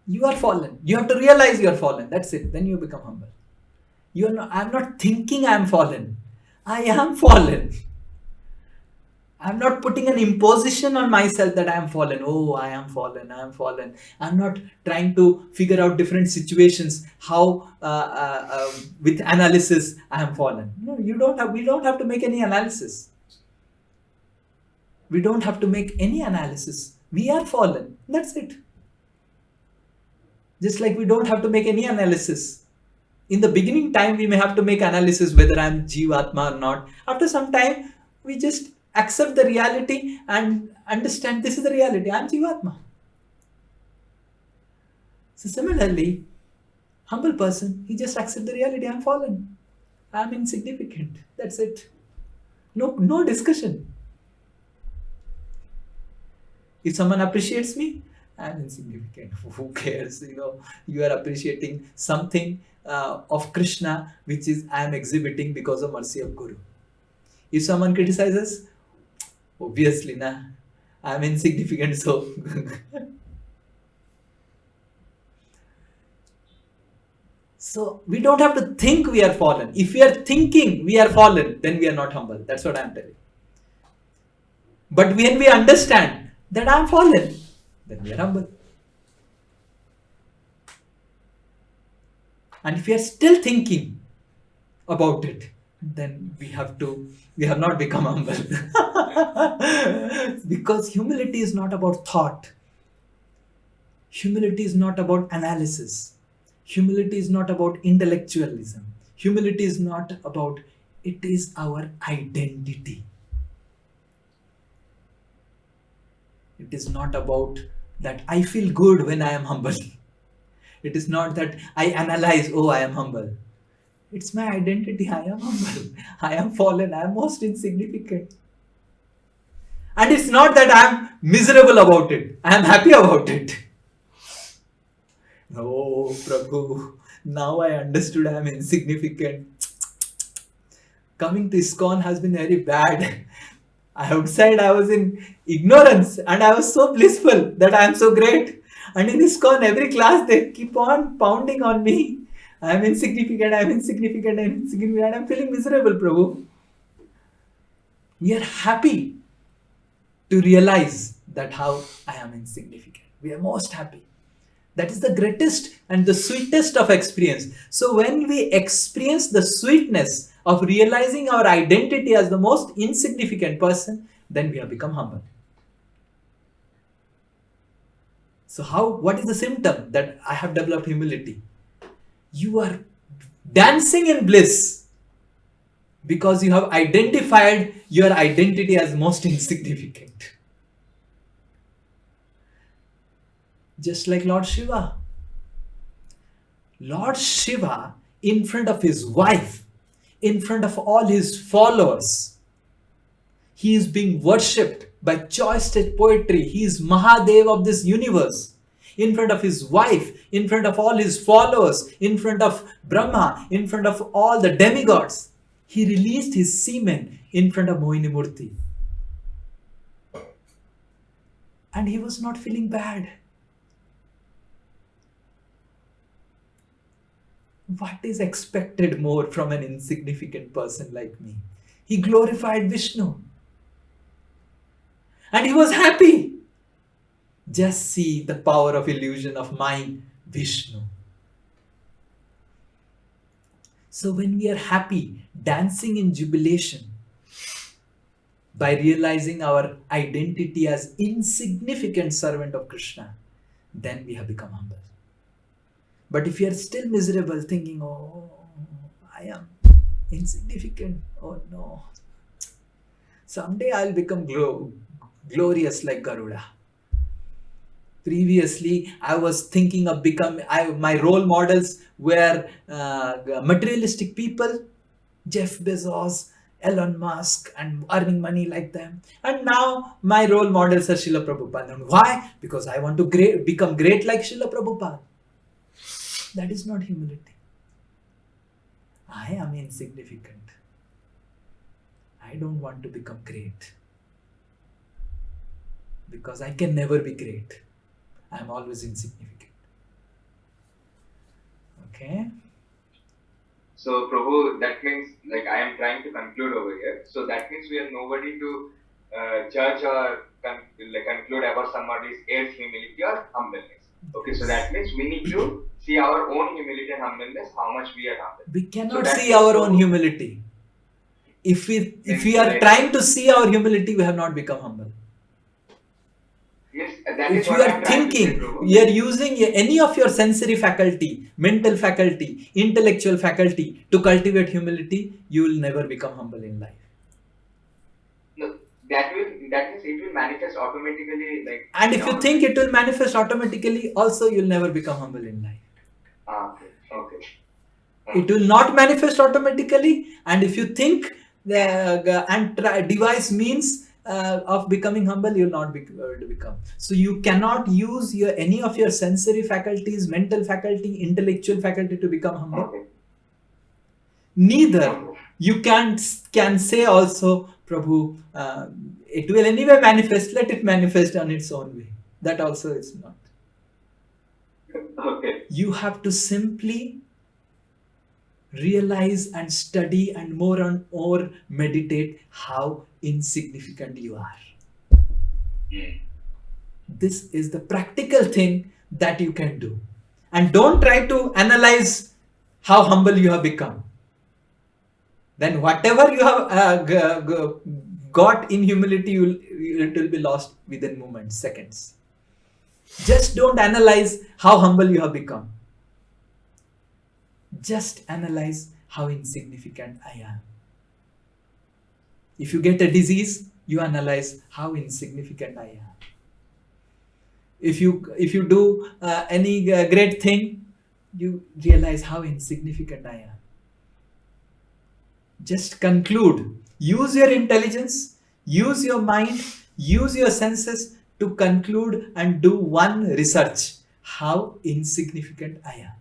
You are fallen. You have to realize you are fallen. That's it. Then you become humble. You are not, I am not thinking I am fallen. I am fallen. I am not putting an imposition on myself that I am fallen. Oh, I am fallen. I am fallen. I am not trying to figure out different situations how with analysis I am fallen. No, you don't have. We don't have to make any analysis. We don't have to make any analysis. We are fallen. That's it. Just like we don't have to make any analysis. In the beginning time, we may have to make analysis whether I am Jivatma or not. After some time, we just accept the reality and understand this is the reality. I am Jivatma. So similarly, humble person, he just accepts the reality. I am fallen. I am insignificant. That's it. No discussion. If someone appreciates me, I am insignificant. Who cares? You are appreciating something of Krishna, which is I am exhibiting because of mercy of Guru. If someone criticizes, obviously, I am insignificant. So, so we don't have to think we are fallen. If we are thinking we are fallen, then we are not humble. That's what I am telling. But when we understand that I am fallen, then we are humble. And if we are still thinking about it, then we have not become humble. Because humility is not about thought. Humility is not about analysis. Humility is not about intellectualism. Humility is not about, it is our identity. It is not about that I feel good when I am humble. It is not that I analyze, oh, I am humble. It's my identity. I am humble. I am fallen. I am most insignificant. And it's not that I am miserable about it. I am happy about it. Oh, Prabhu, now I understood I am insignificant. Coming to ISKCON has been very bad. Outside I was in ignorance and I was so blissful that I am so great. And in ISKCON, every class they keep on pounding on me. I am insignificant, I am insignificant, I am insignificant. I am feeling miserable, Prabhu. We are happy to realize that how I am insignificant. We are most happy. That is the greatest and the sweetest of experience. So when we experience the sweetness of realizing our identity as the most insignificant person, then we have become humble. So what is the symptom that I have developed humility? You are dancing in bliss because you have identified your identity as most insignificant. Just like Lord Shiva. Lord Shiva, in front of his wife, in front of all his followers, he is being worshipped by choice stage poetry. He is Mahadev of this universe. In front of his wife, in front of all his followers, in front of Brahma, in front of all the demigods, He released his semen in front of Mohini Murthy. And he was not feeling bad. What is expected more from an insignificant person like me? He glorified Vishnu. And he was happy. Just see the power of illusion of mind, Vishnu. So when we are happy, dancing in jubilation, by realizing our identity as insignificant servant of Krishna, then we have become humble. But if you are still miserable, thinking, oh, I am insignificant, oh no, someday I'll become glorious like Garuda. Previously, I was thinking of my role models were materialistic people, Jeff Bezos, Elon Musk, and earning money like them. And now my role models are Srila Prabhupada. And why? Because I want to become great like Srila Prabhupada. That is not humility. I am insignificant. I don't want to become great. Because I can never be great. I am always insignificant. Okay? So, Prabhu, that means, like, I am trying to conclude over here. So, that means we are nobody to judge or conclude about somebody's age, humility, or humbleness. Okay, so that means we need to see our own humility and humbleness, how much we are humble. We cannot see our own humility. If we are trying to see our humility, we have not become humble. Yes, if you are thinking, you are using any of your sensory faculty, mental faculty, intellectual faculty to cultivate humility, you will never become humble in life. No, that means it will manifest automatically. And if you think it will manifest automatically, also you will never become humble in life. Okay. It will not manifest automatically, and if you think devise means of becoming humble, you will not be able to become. So you cannot use any of your sensory faculties, mental faculty, intellectual faculty to become humble. Okay. Neither you can say also, Prabhu, it will anyway manifest, let it manifest on its own way. That also is not. Okay. You have to simply realize and study and more and more meditate how insignificant you are. This is the practical thing that you can do. And don't try to analyze how humble you have become. Then whatever you have got in humility, it will be lost within moments, seconds. Just don't analyze how humble you have become. Just analyze how insignificant I am. If you get a disease, you analyze how insignificant I am. If you do any great thing, you realize how insignificant I am. Just conclude. Use your intelligence, use your mind, use your senses to conclude and do one research. How insignificant I am.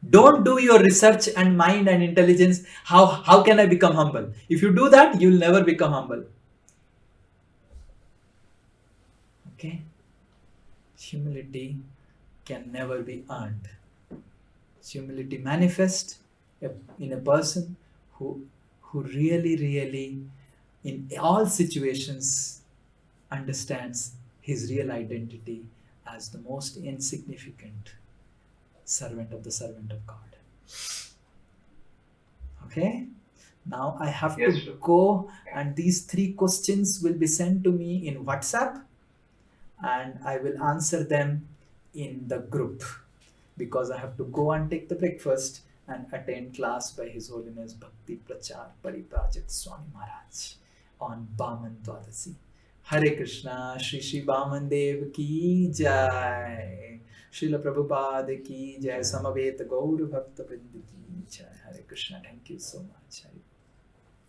Don't do your research and mind and intelligence. How can I become humble? If you do that, you'll never become humble. Okay? Humility can never be earned. Humility manifests in a person who really in all situations understands his real identity as the most insignificant servant of the servant of God. Okay? Now I have to go, and these 3 questions will be sent to me in WhatsApp, and I will answer them in the group because I have to go and take the breakfast and attend class by His Holiness Bhakti Prachar Pariprajit Swami Maharaj on Baman Dwadasi. Hare Krishna, Shri Shri Baman Dev ki Jai, Srila Prabhupada ki Jai, Samavet Gaur Bhakta Vrinda ki Jai. Hare Krishna, thank you so much.